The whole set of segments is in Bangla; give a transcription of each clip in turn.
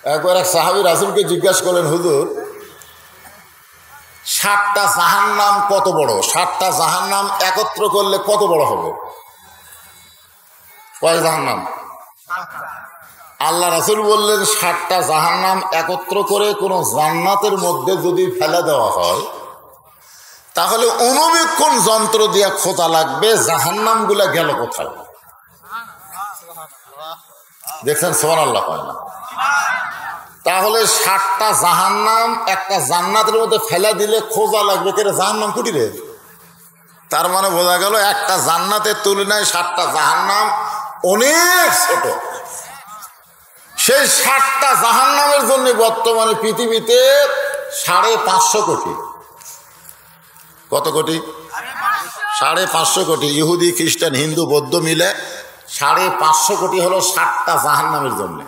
একবার এক সাহাবী রাসূলকে জিজ্ঞাসা করলেন, হুজুর 7টা জাহান্নাম কত বড়? 7টা জাহান্নাম একত্র করলে কত বড় হবে? কয় জাহান্নাম? আল্লাহ রাসূল বললেন, 7টা জাহান্নাম একত্র করে কোনো জান্নাতের মধ্যে যদি ফেলে দেওয়া হয় তাহলে অনুবীক্ষণ যন্ত্র দিয়ে খোঁজা লাগবে জাহান্নামগুলা গেল কোথায়। দেখছেন সুবহানাল্লাহ কয় না? তাহলে 7টা জাহান্নাম একটা জান্নাতের মধ্যে ফেলে দিলে খোঁজা লাগবে কেরে জাহান্নাম কুটিরে। তার মানে বোঝা গেল একটা জান্নাতের তুলনায় 7টা জাহান্নাম অনেক ছোট। সেই 7টা জাহান্নামের জন্য বর্তমানে পৃথিবীতে 550 কোটি। কত কোটি? 550 কোটি। ইহুদি, খ্রিস্টান, হিন্দু, বৌদ্ধ মিলে 550 কোটি হলো 7টা জাহান্নামের জন্য।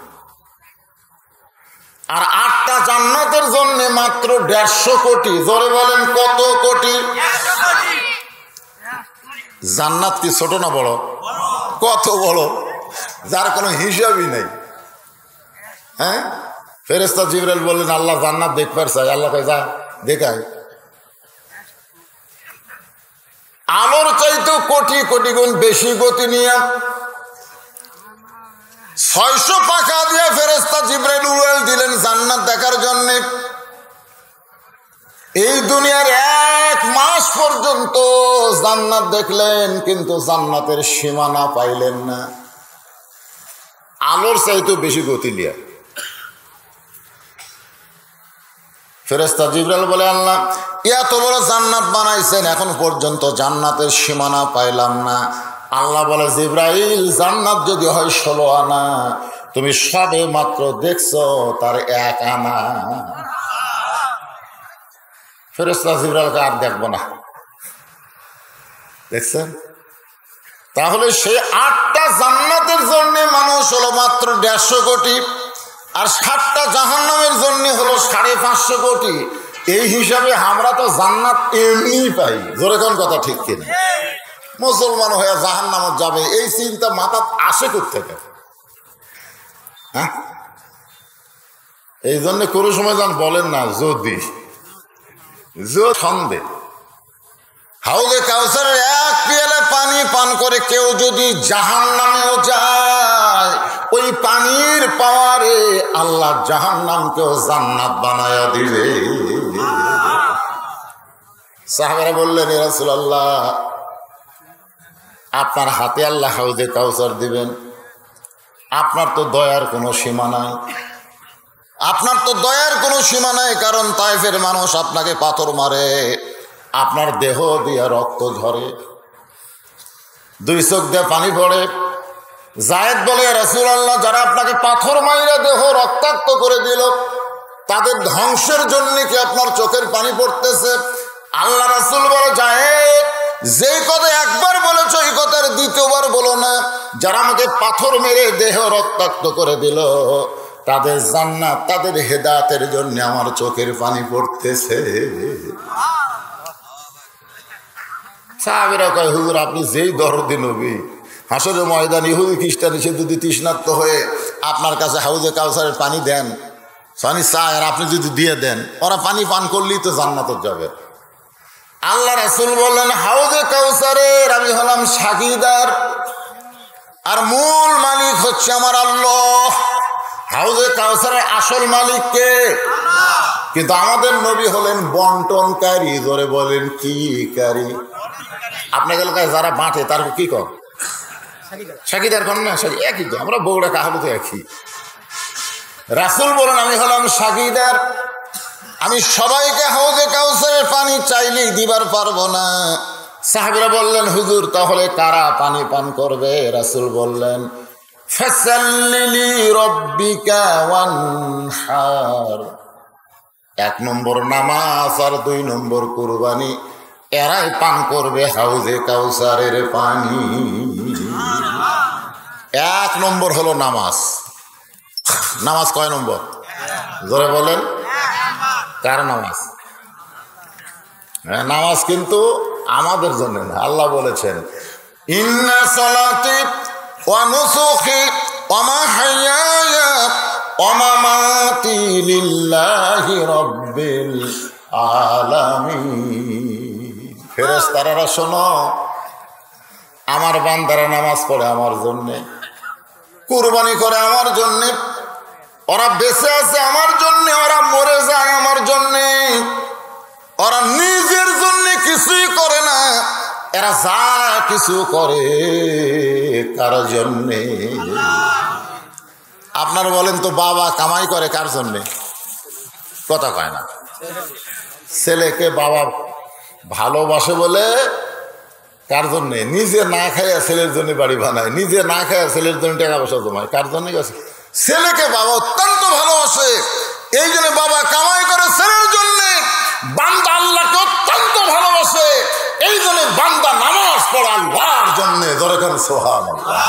আর 8টা জান্নাতের জন্য মাত্র 150 কোটি। জোরে বলেন কত কোটি? জান্নাত কি ছোট না বড়? কত বড়, যার কোনো হিসাবই নেই। হ্যাঁ, ফেরেশতা জিবরাইল বললেন আল্লাহ জান্নাত দেখবার চাই। আল্লাহ কয় যা দেখায়। আলোর চাইতে কোটি কোটি গুণ বেশি গতি নিয়ে 600 পাখা দিয়ে ফেরেশতা জিবরাইল উড়াল দিলেন জান্নাত দেখার জন্য। এই দুনিয়ার 1 মাস পর্যন্ত জান্নাত দেখলেন, কিন্তু জান্নাতের সীমানা পাইলেন না। আলোর চাইতে বেশি গতি নিয়ে ফেরেশতা জিবরাইল বলে, আল্লাহ এত বড় জান্নাত বানাইছেন, এখন পর্যন্ত জান্নাতের সীমানা পাইলাম না। আল্লাহ বলে, জিবরাইল জান্নাত যদি হয় 16 আনা, তুমি সবে মাত্র দেখছো তার 1 আনা। ফেরেশতা জিবরাইলকে আর দেখবো না। দেখছেন? তাহলে সেই 8টা জান্নাতের জন্য মানুষ হলো মাত্র 150 কোটি, আর 7টা জাহান্নামের জন্য হলো 550 কোটি। এই হিসাবে আমরা তো জান্নাত এমনি পাই। জোরে কোন কথা ঠিক কিনা? মুসলমান হয়ে জাহান্নামে যাবে এই চিন্তা মাথা আসে কোত্থেকে? হ্যাঁ, এই জন্য কোনো সময় যান বলেন না যদি সন্দেহ। হাউজে কাউসারের 1 পেয়ালা পানি পান করে কেউ যদি জাহান্নামেও যায়, ওই পানির পাওয়ারে আল্লাহ জাহান্নামকেও জান্নাত বানায়া দিবে। সাহাবারা বললেন, ইয়া রাসূলুল্লাহ আপনার হাতে আল্লাহ হাউজে কাউসার দিবেন, আপনার তো দয়ার কোনো সীমা নাই। আপনার তো দয়ার কোনো সীমা নাই, কারণ তায়েফের মানুষ আপনাকে পাথর মারে, আপনার দেহ দিয়ে রক্ত ঝরে, 2 চোখ দিয়ে পানি পড়ে। যায়েদ বলে, রাসূলুল্লাহ যারা আপনাকে পাথর মাইরা দেহ রক্তাক্ত করে দিল, তাদের ধ্বংসের জন্য কি আপনার চোখের পানি পড়তেছে? আল্লাহ রাসূল বলে, যায়েদ যেই কথা একবার বলেছ এই কথার দ্বিতীয়বার বলো না। যারা আমাকে পাথর মেরে দেহ রক্তাক্ত করে দিল, তাদের জান্নাত, তাদের হেদায়েতের জন্য আমার চোখের পানি পড়তেছে। সাহাবীরা কয়, হুজুর আপনি যেই দরদি নবী, হাসরের ময়দান ইহুদি খ্রিস্টান এসে যদি তৃষ্ণার্ত হয়ে আপনার কাছে হাউজে কাউসারের পানি দেন, পানি চায়, আর আপনি যদি দিয়ে দেন, ওরা পানি পান করলেই তো জান্নাতে যাবে। আল্লাহ রাসূল বললেন, হাউজে কাউসারের আমি হলাম সাগীদার, আর মূল মালিক হচ্ছে আমার আল্লাহ। হাউজে কাউসারের আসল মালিক কে? কিন্তু আমাদের নবী হলেন বন্টনকারী। ধরে বলেন কি কারি? আপনার এলাকায় যারা বাঁটে তার কি কর? সাগীদার কন না? একই তো, আমরা বগুড়া কাহালু তো একই। রাসূল বলেন, আমি হলাম সাগীদার, আমি সবাইকে হাউজে কাউসারের পানি চাইলেই দিবার পারবো না। সাহাবীরা বললেন, হুজুর তাহলে কারা পানি পান করবে? রাসূল বললেন, ফাসাল্লি লিরাব্বিকা ওয়ানহার। 1 নম্বর নামাজ আর 2 নম্বর কুরবানি, এরাই পান করবে হাউজে কাউসারের পানি। 1 নম্বর হলো নামাজ। নামাজ কয় নম্বর? জোরে বলেন। কার নামাজ? নামাজ কিন্তু আমাদের জন্য না। আল্লাহ বলেছেন, ইন্না সলাতি ওয়া নুসুকি ওয়া মাহইয়ায়া ওয়া মামাতি সলাতি লিল্লাহি রাব্বিল আলামিন। ফেরেশতারা শোনো, আমার বান্দারা নামাজ পড়ে আমার জন্যে, কুরবানি করে আমার জন্যে, ওরা বেঁচে আছে আমার জন্যে, ওরা মরে যায় আমার জন্যে, ওরা নিজের জন্য কিছুই করে না, এরা যা কিছু করে কার জন্যে? আপনারা বলেন তো, বাবা কামাই করে কার জন্যে? কথা কয় না। ছেলেকে বাবা ভালোবাসে বলে কার জন্যে? নিজে না খাইয়া ছেলের জন্য বাড়ি বানায়, নিজে না খাইয়া ছেলের জন্য টাকা পয়সা জমায়, কার জন্য গেছে? ছেলেকে বাবা অত্যন্ত ভালোবাসে, এই জন্য বাবা কামাই করে ছেলের জন্যে। বান্দা আল্লাহকে অত্যন্ত ভালোবাসে, এই জন্য বান্দা নামাজ পড়ে আল্লাহর জন্যে। দরকার সুবহানাল্লাহ।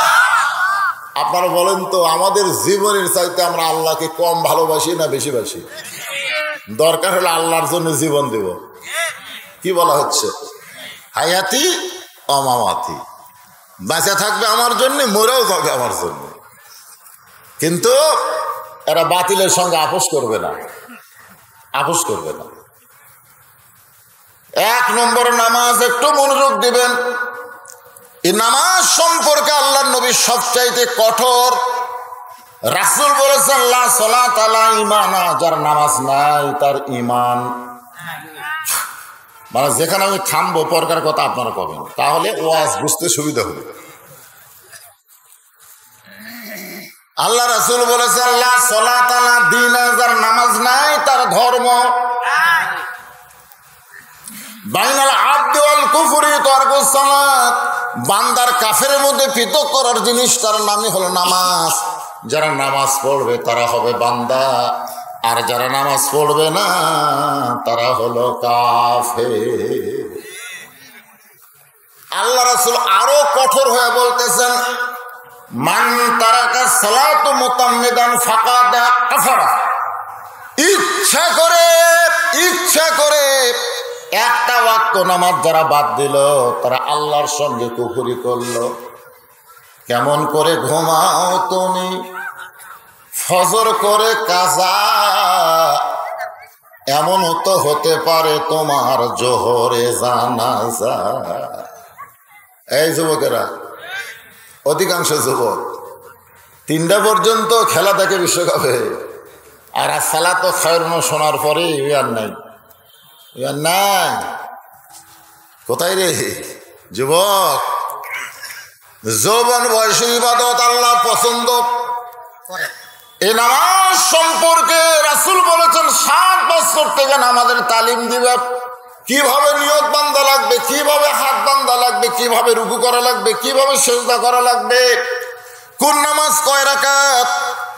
আপনারা বলেন তো, আমাদের জীবনের চাইতে আমরা আল্লাহকে কম ভালোবাসি না বেশি বাসি? দরকার হলে আল্লাহর জন্য জীবন দেব। কি বলা হচ্ছে? হায়াতি অমামাতি, বাঁচা থাকবে আমার জন্য, মরেও থাকবে আমার জন্য। কিন্তু এরা বাতিলের সঙ্গে আপোষ করবে না, আপোষ করবে না। এক নম্বর নামাজ, একটু মনোযোগ দিবেন। এই নামাজ সম্পর্কে আল্লাহর নবী সবচাইতে কঠোর। রাসূল বলেছেন, লা সালাতা লা ঈমানা, যার নামাজ নাই তার ঈমান। মানে যেখানে আমি থামবো পরকার কথা আপনারা কবেন, তাহলে ওয়াজ বুঝতে সুবিধা হবে। আল্লাহ রাসূল বলেছেন, লা সালাতা লা দীন, যার নামাজ নাই তার ধর্ম। বাইনাল আবদি ওয়াল কুফরি তারকুস সালাত, বান্দার কাফেরের মধ্যে পৃথক করার জিনিস তার নামই হলো নামাজ। যারা নামাজ পড়বে তারা হবে বান্দা, আর যারা নামাজ পড়বে না তারা হলো কাফের। আল্লাহ রাসূল আরো কঠোর হয়ে বলতেছেন, মান তারাকা সালাতু মুতাম্মিদান ফাকাদ কাফারা, ইচ্ছা করে একটা ওয়াক্ত নামাজ যারা বাদ দিল তারা আল্লাহর সঙ্গে কুফরি করলো। কেমন করে ঘুমাও তুমি, ফজর করে কাজা, এমনও তো হতে পারে তোমার জোহরে জানাজা। এই যুবকেরা, অধিকাংশ যুবক 3টা পর্যন্ত খেলা দেখে বিশ্বকাপে, আর সালাত খায়রুন শোনার পরে ইয়ার নাই, ইয়ার নাই। কোথায় রে যুবক? যৌবন বয়সী ইবাদত আল্লাহ পছন্দ করে। এই নামাজ সম্পর্কে রাসূল বলেছেন, 7 বছর থেকে নামাজের তালিম দিবে। কিভাবে নিয়ত বান্ধা লাগবে, কিভাবে হাত বান্ধা লাগবে, কিভাবে রুকু করা লাগবে, কিভাবে সিজদা করা লাগবে, কোন নামাজ কয় রাকাত,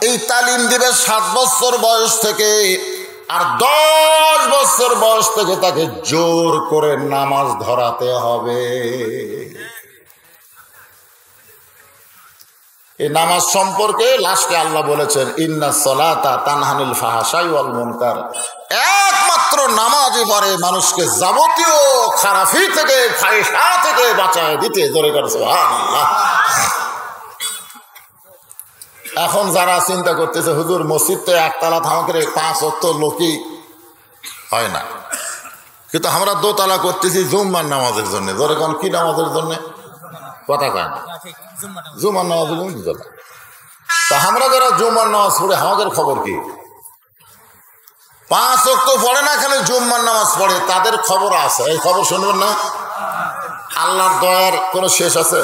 এই তালিম দিবে 7 বছর বয়স থেকে। আর 10 বছর বয়স থেকে তাকে জোর করে নামাজ ধরাতে হবে। এই নামাজ সম্পর্কে লাস্টে আল্লাহ বলেছেন, ইন্না সলাতা তানহানিল ফাহশাই ওয়াল মুনকার, একমাত্র নামাজই পারে মানুষকে যাবতীয় খারাপি থেকে, ফাহিশা থেকে বাঁচায় দিতে। জোরে করে সুবহানাল্লাহ। এখন যারা চিন্তা করতেছে, হুজুর মসজিদ তো একতলা থামকে 5 ওয়াক্ত লোকই হয় না, কিন্তু আমরা দোতলা করতেছি জুম্মার নামাজের জন্য। ধরে কোন কি নামাজের জন্য? কথা কয় না, জুম্মার নামাজের জন্য দোতলা। তা আমরা যারা জুম্মার নামাজ পড়ে, আমাদের খবর কি? 5 ওয়াক্ত পড়ে না, খালি জুম্মার নামাজ পড়ে, তাদের খবর আছে। এই খবর শুনবেন না? আল্লাহর দয়ার কোনো শেষ আছে?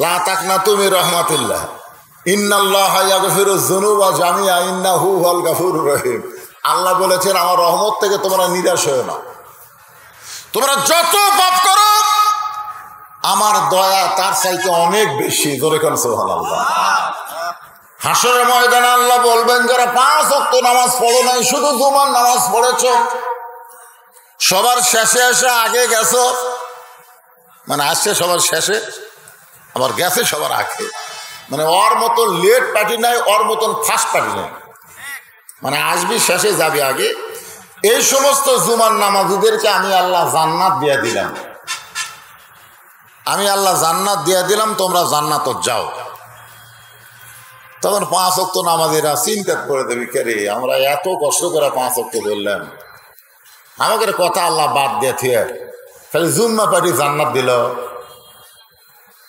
লা তাকনাতু মির রাহমাতিল্লাহ, ইন্নাল্লাহা ইয়াগফিরুয যুনুবা জামিআ ইন্নাহু হুয়াল গাফুরুর রহিম। আল্লাহ বলেছেন, আমার রহমত থেকে তোমরা নিরাশ হও না। তোমরা যত পাপ করো, আমার দয়া তার চাইতে অনেক বেশি। জোরে কোন সুবহানাল্লাহ। হাসরের ময়দানে আল্লাহ বলবেন, যারা 5 ওয়াক্ত নামাজ পড়ো নাই, শুধু জুমার নামাজ পড়েছো, সবার শেষে এসে আগে গেছো, মানে আসছে সবার শেষে, আবার গেছে সবার আগে। মানে ওর মতন লেট পার্টি নাই, ওর মতন ফার্স্ট পার্টি নাই, মানে আসবি শেষে যাবি আগে। এই সমস্ত জুমার নামাজীদেরকে আমি আল্লাহ জান্নাত দিয়ে দিলাম, আমি আল্লাহ জান্নাত দিয়ে দিলাম, তোমরা জান্নাত যাও। তো তখন 5 ওয়াক্ত নামাজিরা চিন্তা করে দেবে, কে রে আমরা এত কষ্ট করে 5 ওয়াক্ত করলাম, আমাদের কথা আল্লাহ বাদ দিয়ে থিয়ে খালি জুম্মা পার্টি জান্নাত দিল।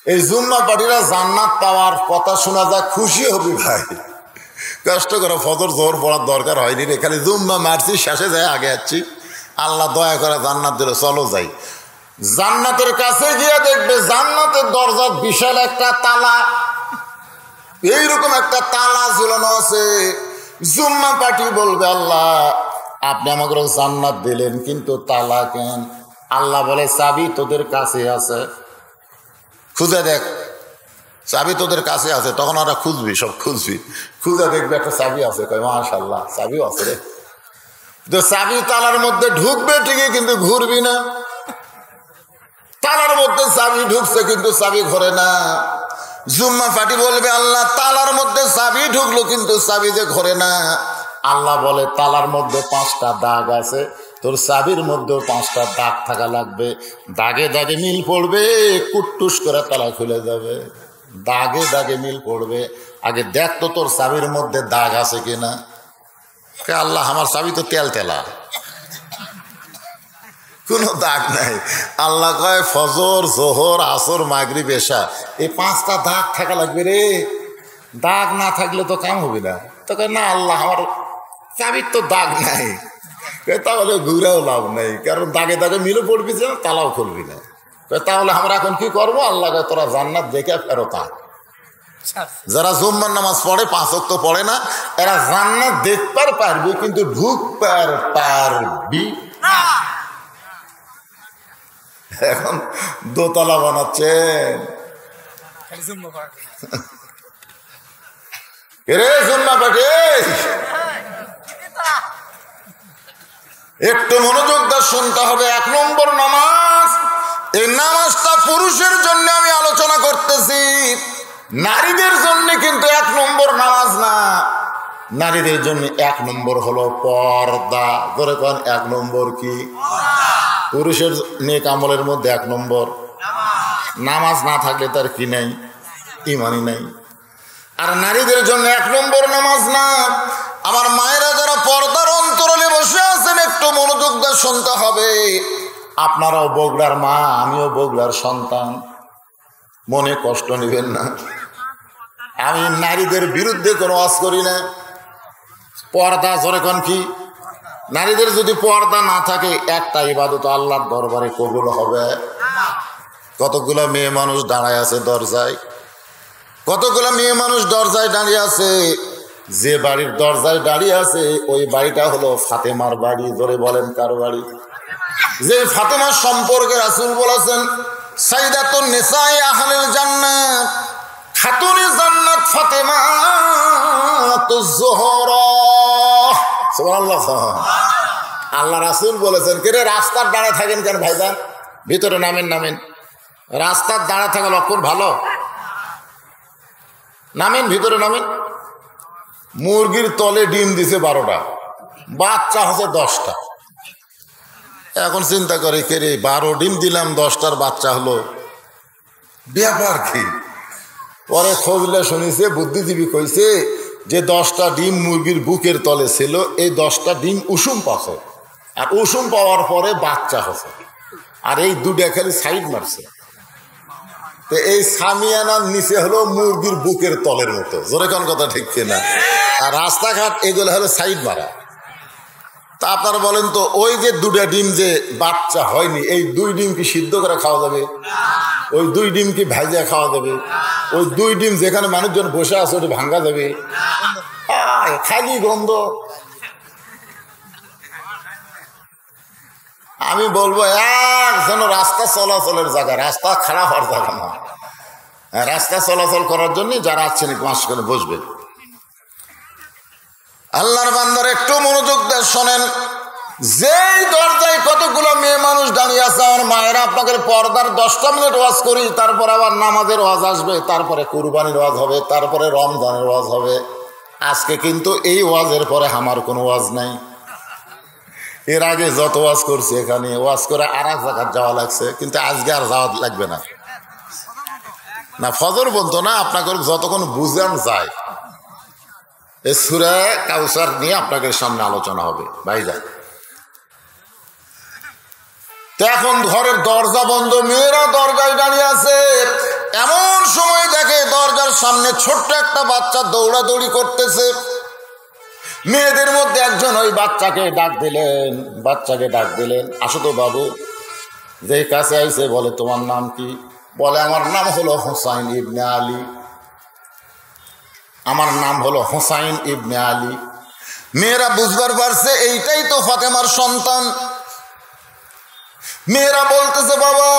এই জুম্মা পার্টিরা জান্নাত পাওয়ার কথা শোনা যায়, খুশি হবি ভাই, কষ্ট করে ফজর জোহর পড়ার দরকার হয়নি রে, খালি জুম্মা মারছি, শেষে যায় আগে যাচ্ছি, আল্লাহ দয়া করে জান্নাত দিল, চলো যাই। জান্নাতের কাছে গিয়ে দেখবে জান্নাতের দরজার বিশাল একটা তালা, এইরকম একটা তালা ঝুলানো আছে। জুম্মা পার্টি বলবে, আল্লাহ আপনি আমাকে জান্নাত দিলেন কিন্তু তালা কেন? আল্লাহ বলে, চাবি তোদের কাছে আছে, খুঁজে দেখ, চাবি তোদের কাছে আছে। তখন ওরা খুঁজবি, সব খুঁজবি, খুঁজে দেখবে একটা চাবি আছে, কয় মাশাআল্লাহ চাবিও আছে রে। তো চাবি তালার মধ্যে ঢুকবে ঠিকই কিন্তু ঘুরবি না, তালার মধ্যে চাবি ঢুকছে কিন্তু চাবি ঘরে না। জুম্মা পার্টি বলবে, আল্লাহ তালার মধ্যে চাবি ঢুকলো কিন্তু চাবি যে ঘরে না। আল্লাহ বলে, তালার মধ্যে 5টা দাগ আছে, তোর চাবির মধ্যেও 5টা দাগ থাকা লাগবে, দাগে দাগে মিল পড়বে, কুট্টুস করে তালা খুলে যাবে। দাগে দাগে মিল পড়বে, আগে দেখ তো তোর চাবির মধ্যে দাগ আছে কিনা। আল্লাহ আমার চাবি তো তেল তেলা, কোনো দাগ নাই। আল্লাহ কয়, ফজর জোহর আসর মাগরিব এশা এই 5টা দাগ থাকা লাগবে রে, দাগ না থাকলে তো কাম হবে না। তো কয় না আল্লাহ আমার চাবির তো দাগ নাই। তাহলে ঘুরেও লাভ নেই, কারণ দাগে দাগে মিলে পড়বি যে তালাও খুলবি না। তাহলে আমরা এখন কি করবো? আল্লাহ কয়, তোরা জান্নাত দেখে ফেরত আয়। যারা জুম্মার নামাজ পড়ে 5 ওয়াক্ত পড়ে না, এরা জান্নাত দেখতে পারবি কিন্তু ঢুকতে পারবি না। এখন দোতলা বানাচ্ছেন রে জুম্মা পাঠে, একটু মনোযোগ দিয়ে শুনতে হবে। 1 নম্বর নামাজ, এই নামাজটা পুরুষের জন্য আমি আলোচনা করতেছি, নারীদের জন্য কিন্তু 1 নম্বর নামাজ না। নারীদের জন্য 1 নম্বর হলো পর্দা। ধরে কোন 1 নম্বর কি? পুরুষের নেক আমলের মধ্যে 1 নম্বর নামাজ না থাকলে তার কি নাই? ইমানই নাই। আর নারীদের জন্য 1 নম্বর নামাজ না। আমার মায়েরা যারা পর্দার অন্তরালে বসে আছেন, একটু মনোযোগ দিয়ে শুনতে হবে। আপনারাও বগুড়ার মা, আমিও বগুড়ার সন্তান, মনে কষ্ট নেবেন না। আমি নারীদের বিরুদ্ধে কোনো ওয়াজ করি না। পর্দা জোরে কোন কি? নারীদের যদি পর্দা না থাকে, একটা ইবাদত আল্লাহর দরবারে কবুল হবে। কতগুলো মেয়ে মানুষ দাঁড়ায় আছে দরজায়, কতগুলো মেয়ে মানুষ দরজায় দাঁড়িয়ে আছে। যে বাড়ির দরজায় দাঁড়িয়ে আছে ওই বাড়িটা হলো ফাতেমার বাড়ি। ধরে বলেন কার বাড়ি? যে ফাতেমার সম্পর্কে রাসূল বলেছেন, সাইয়্যিদাতুন নিসাই আহলিল জান্নাত, খাতুনে জান্নাত ফাতেমাতুজ যোহরা। সুবহানাল্লাহ। আল্লাহ রাসূল বলেছেন, কে রে রাস্তার দাঁড়ায় থাকেন কেন ভাইজান? ভিতরে নামেন, নামেন। রাস্তার দাঁড়া থাকা লক্ষণ ভালো? নামেন, ভিতরে নামেন। মুরগির তলে ডিম দিছে 12টা, বাচ্চা হচ্ছে 10টা। এখন চিন্তা করে, কে রে 12 ডিম দিলাম, 10টার বাচ্চা হলো, ব্যাপার কি? পরে খোঁজলে শুনেছে, বুদ্ধিজীবী কইছে যে 10টা ডিম মুরগির বুকের তলে ছিল, এই 10টা ডিম উষুম পাচ্ছে, আর উষুম পাওয়ার পরে বাচ্চা হচ্ছে, আর এই 2টা খালি সাইড মারছে। তো এই সামিয়ানার নিচে হলো মুরগির বুকের তলের মতো। জোরে কোন কথা ঠিক কিনা? আর রাস্তাঘাট এগুলো হলো সাইড মারা। তা আপনারা বলেন তো, ওই যে 2টা ডিম যে বাচ্চা হয়নি, এই 2 ডিম কি সিদ্ধ করে খাওয়া যাবে? ওই 2 ডিম কি ভাইজা খাওয়া যাবে? ওই 2 ডিম যেখানে মানুষজন বসে আছে ওটা ভাঙ্গা যাবে? খালি গন্ধ। আমি বলবো যেন রাস্তা চলাচলের জায়গা, রাস্তা খারাপ হওয়ার জায়গা না। রাস্তা চলাচল করার জন্য যারা আছেন মাস করে বসবেন। আল্লাহর বান্দারা একটু মনোযোগ দিয়ে শোনেন। যেই দরজায় কতগুলো মেয়ে মানুষ দাঁড়িয়ে আছে, আমার মায়েরা, আপনাকে পর্দার 10টা মিনিট ওয়াজ করি, তারপর আবার নামাজের ওয়াজ আসবে, তারপরে কুরবানির ওয়াজ হবে, তারপরে রমজানের ওয়াজ হবে। আজকে কিন্তু এই ওয়াজের পরে আমার কোনো ওয়াজ নাই। এর আগে যত ওয়াজ করছি এখানে ওয়াজ করে আর এক জায়গায় যাওয়া লাগছে, কিন্তু আজকে আর যাওয়া লাগবে না। না ফজর বলতো না, আপনাকে যতক্ষণ বুঝান যায় এই সূরা কাউসার নিয়ে আপনাদের সামনে আলোচনা হবে ভাইজান। তো এখন ঘরের দরজা বন্ধ, মেয়েরা দরজায় দাঁড়িয়ে আছে। এমন সময় দেখে দরজার সামনে ছোট্ট একটা বাচ্চা দৌড়াদৌড়ি করতেছে। মেয়েদের মধ্যে একজন ওই বাচ্চাকে ডাক দিলেন, আসো তো বাবু। যে কাছে আইছে বলে, তোমার নাম কি? বলে, আমার নাম হলো হুসাইন ইবনে আলী। আমার নাম হলো হুসাইন ইবনে আলী। মেয়েরা বুঝবার পারছে এইটাই তো ফাতেমার সন্তান। মেয়েরা বলতেছে, বাবা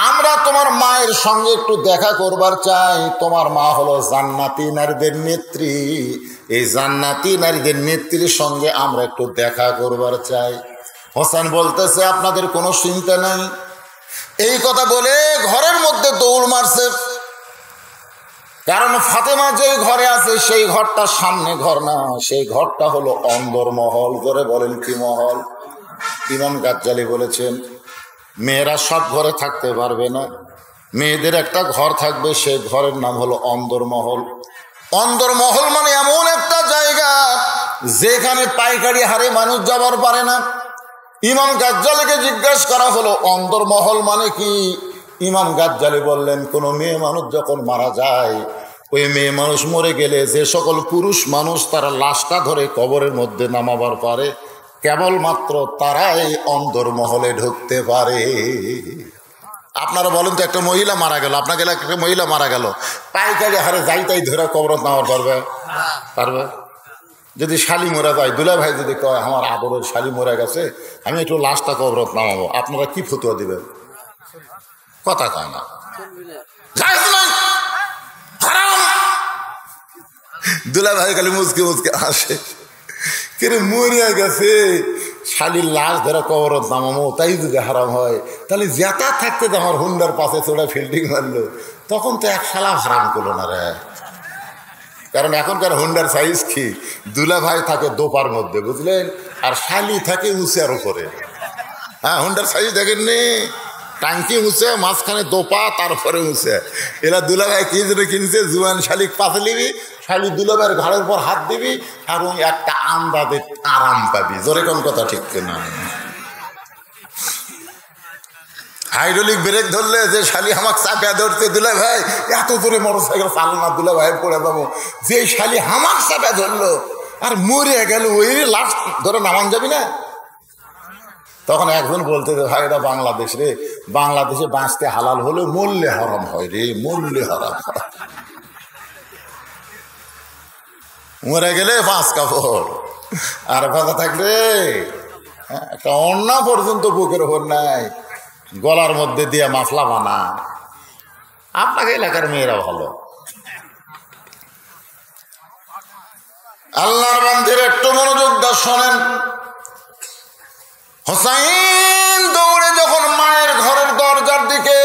আমরা তোমার মায়ের সঙ্গে একটু দেখা করবার চাই। তোমার মা হলো জান্নাতি নারীদের নেত্রী, এই জান্নাতি নারীদের নেত্রীর সঙ্গে আমরা একটু দেখা করবার চাই। হোসেন বলতেছে, আপনাদের কোনো চিন্তা নাই। এই কথা বলে ঘরের মধ্যে দৌড় মারছে। কারণ ফাতেমা যে ঘরে আছে সেই ঘরটা সামনে ঘর না, সেই ঘরটা হলো অন্দরমহল। করে বলেন কি মহল? ইমাম গাজ্জালি বলেছেন, মেয়েরা সব ঘরে থাকতে পারবে না, মেয়েদের একটা ঘর থাকবে, সেই ঘরের নাম হলো অন্দরমহল। অন্দরমহল মানে এমন একটা জায়গা যেখানে পাইকারি হারে মানুষ যাবার পারে না। ইমাম গাজ্জালিকে জিজ্ঞাসা করা হলো, অন্দরমহল মানে কি? ইমাম গাজ্জালি বললেন, কোনো মেয়ে মানুষ যখন মারা যায়, ওই মেয়ে মানুষ মরে গেলে যে সকল পুরুষ মানুষ তারা লাশটা ধরে কবরের মধ্যে নামাবার পারে, কেবলমাত্র তারাই অন্দরমহলে ঢুকতে পারে। আপনারা বলেন তো, একটা মহিলা মারা গেল, আপনাকে একটা মহিলা মারা গেল, পাইকারি হারে যাইতাই ধরে কবরত নামার পারবে? যদি শালি মরে যায়, দুলা ভাই যদি কয় আমার আদরের শালি মরে গেছে, আমি একটু লাশটা কবরত নামাবো, আপনারা কি ফতুয়া দিবেন? কথা কয় না, দুলা ভাই খালি মুচকে আসে, কেরে মরিয়া গেছে, শালির লাশ ধরে কবরত নামাবো, তাই যদি হারাম হয়, তাহলে জেতা থাকতে তো আমার হুন্ডার পাশে চড়া ফিল্ডিং মারলো, তখন তো এক শালা হারাম করলো না রে। কারণ এখনকার হুন্ডার সাইজ কি, দুলা ভাই থাকে দোপার মধ্যে, বুঝলেন, আর শালি থাকে উঁচার উপরে। হ্যাঁ, হুন্ডার সাইজ দেখেননি? টাঙ্কি উঁচে, মাঝখানে দোপা, তারপরে উঁচে। এরা দুলা ভাই কি জন্য কিনছে? জুয়ান শালিক পাশে নিবি, শালি দুলা ভাইয়ের ঘাড়ের উপর হাত দিবি, আর ওই একটা আন্দাজে আরাম পাবি। জোরে কোন কথা ঠিক কিনা? হাইড্রোলিক ব্রেক ধরলে যে শালি আমাকে চাপা ধরতে, দুলা ভাই এত দূরে মোটরসাইকেল চালো না, দুলা ভাই পড়ে যাবো, যে শালি হামাক চাপা ধরলো আর মরে গেল, ওই লাশ ধরে নামান যাবি না? তখন একজন বলতে, ভাই এটা বাংলাদেশ রে, বাংলাদেশে বাঁচতে হালাল হলে মরলে হারাম হয় রে, মরলে হারাম হয়, মরে গেলে 5 কাপড়, আর কথা থাকলে একটা অন্না পর্যন্ত বুকের ওপর নাই, গলার মধ্যে দিয়ে মাফলা বানা। আপনাকে এলাকার মেয়েরা ভালো। আল্লাহর বান্দার একটু মনোযোগ দিয়ে শোনেন। হোসাইন দৌড়ে যখন মায়ের ঘরের দরজার দিকে,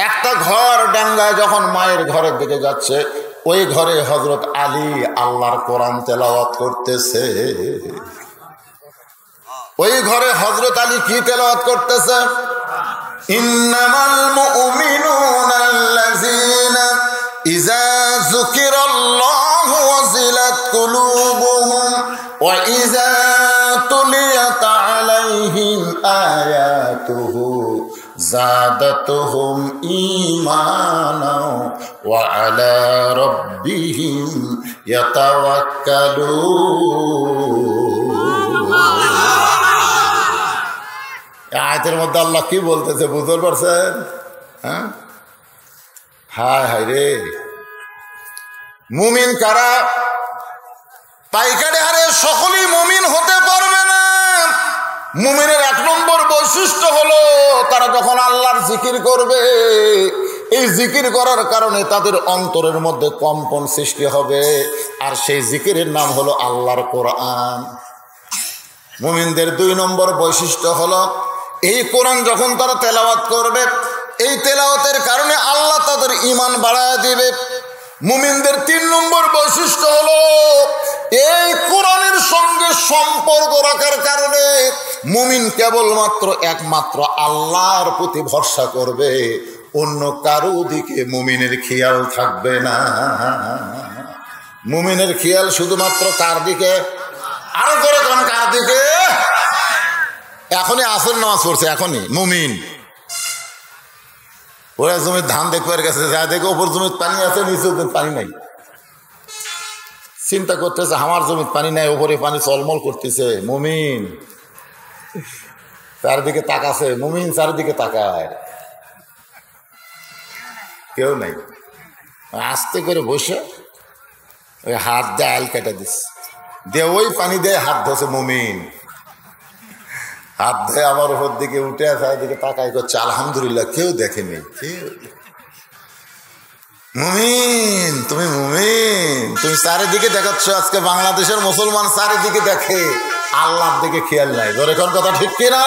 একটা ঘর ডাঙ্গায় যখন মায়ের ঘরের দিকে যাচ্ছে, ওই ঘরে হযরত আলী আল্লাহর কোরআন তেলাওয়াত করতেছে। ওই ঘরে হযরত আলী কি তেলাওয়াত করতেছে? ইন্নামাল মুমিনুনা আল্লাযীনা ইযা যুকিরাল্লাহু ওয়াজিলাত কুলুবুহুম ওয়া ইযা তুলিয়াত আলাইহিম আয়াতুহু যাদাতুহুম ঈমানা ওয়া আলা রাব্বিহিম ইয়াতাওয়াক্কালুন। আয়াতের মধ্যে আল্লাহ কি বলতেছে বুঝতে পারছেন? হ্যাঁ, হায় হায় রে, মুমিন কারা? পাইকারি হারে সকলেই মুমিন হতে পারবে না। মুমিনের 1 নম্বর বৈশিষ্ট্য হলো তারা যখন আল্লাহর জিকির করবে, এই জিকির করার কারণে তাদের অন্তরের মধ্যে কম্পন সৃষ্টি হবে, আর সেই জিকিরের নাম হলো আল্লাহর কোরআন। মুমিনদের 2 নম্বর বৈশিষ্ট্য হলো এই কোরআন যখন তারা তেলাওয়াত করবে, এই তেলাওয়াতের কারণে আল্লাহ তাদের ঈমান বাড়ায় দিবে। মুমিনদের 3 নম্বর বৈশিষ্ট্য হলো এই কোরআনের সঙ্গে সম্পর্ক রাখার কারণে মুমিন কেবলমাত্র একমাত্র আল্লাহর প্রতি ভরসা করবে, অন্য কারো দিকে মুমিনের খেয়াল থাকবে না। মুমিনের খেয়াল শুধুমাত্র কার দিকে? আরো করে কোন কার দিকে? এখনই আসর নামাজ পড়ছে, এখনই মুমিন ওরা জমির ধান দেখবার গেছে, যা দেখে ওপর জমির পানি আছে, নিচে পানি নাই। চিন্তা করতেছে আমার জমির পানি নাই, ওপরে পানি চলমল করতেছে। মুমিন চারিদিকে তাকাছে, মুমিন চারিদিকে তাকায়, কেউ নাই। আস্তে করে বসে ওই হাত দিয়ে আল কেটে দিচ্ছে, দিয়ে ওই পানি দিয়ে হাত ধোছে। মুমিন হাত ধুয়ে আমার উপর দিকে উঠে চারিদিকে তাকাই করছে, আলহামদুলিল্লাহ কেউ দেখেনি। কেউ মুমিন, তুমি মুমিন, তুমি চারিদিকে দেখাচ্ছ। আজকে বাংলাদেশের মুসলমান চারিদিকে দেখে, আল্লাহর দিকে খেয়াল নাই। ধরে কোন কথা ঠিক কিনা?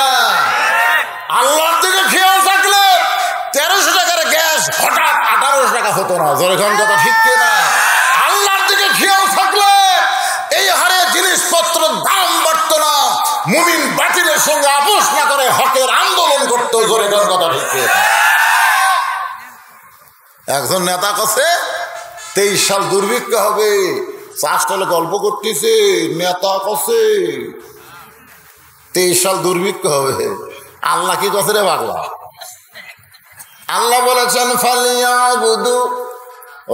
আল্লাহর দিকে খেয়াল থাকলে 1300 টাকার গ্যাস হঠাৎ 1800 টাকা হতো না। ধরে কোন কথা ঠিক কিনা? আল্লাহর দিকে খেয়াল থাকলে এই হারে জিনিসপত্র দাম বাড়তো না। মুমিন বাতিলের সঙ্গে আপোষ না করে হকের আন্দোলন করতো। ধরে কোন কথা ঠিক কিনা? একজন নেতা কাছে 23 সাল দুর্ভিক্ষ হবে, 4 সালে গল্প করতেছে। নেতা কাছে 23 সাল দুর্ভিক্ষ হবে। আল্লাহ কি কাছে রে পাগলা? আল্লাহ বলেছেন ফালিয়াবুদু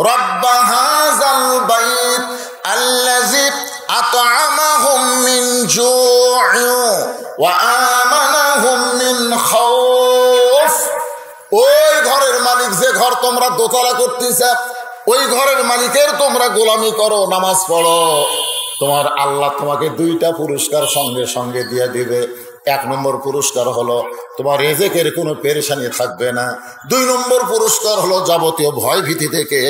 রাব্ব হাযাল বাইত আল্লাযী আত'আমাহুম মিন জু'ইন ওয়া আমানাহুম মিন খাউফ। ওই ঘরের মালিক, যে ঘর তোমরা দোতলা করতেছ, ওই ঘরের মালিকের তোমরা গোলামি করো, নামাজ পড়ো, তোমার আল্লাহ তোমাকে 2টা পুরস্কার সঙ্গে সঙ্গে দিয়ে দিবে। 1 নম্বর পুরস্কার হলো তোমার রিজিকের কোনো পেরেশানি থাকবে না। 2 নম্বর পুরস্কার হলো যাবতীয় ভয় ভীতি থেকে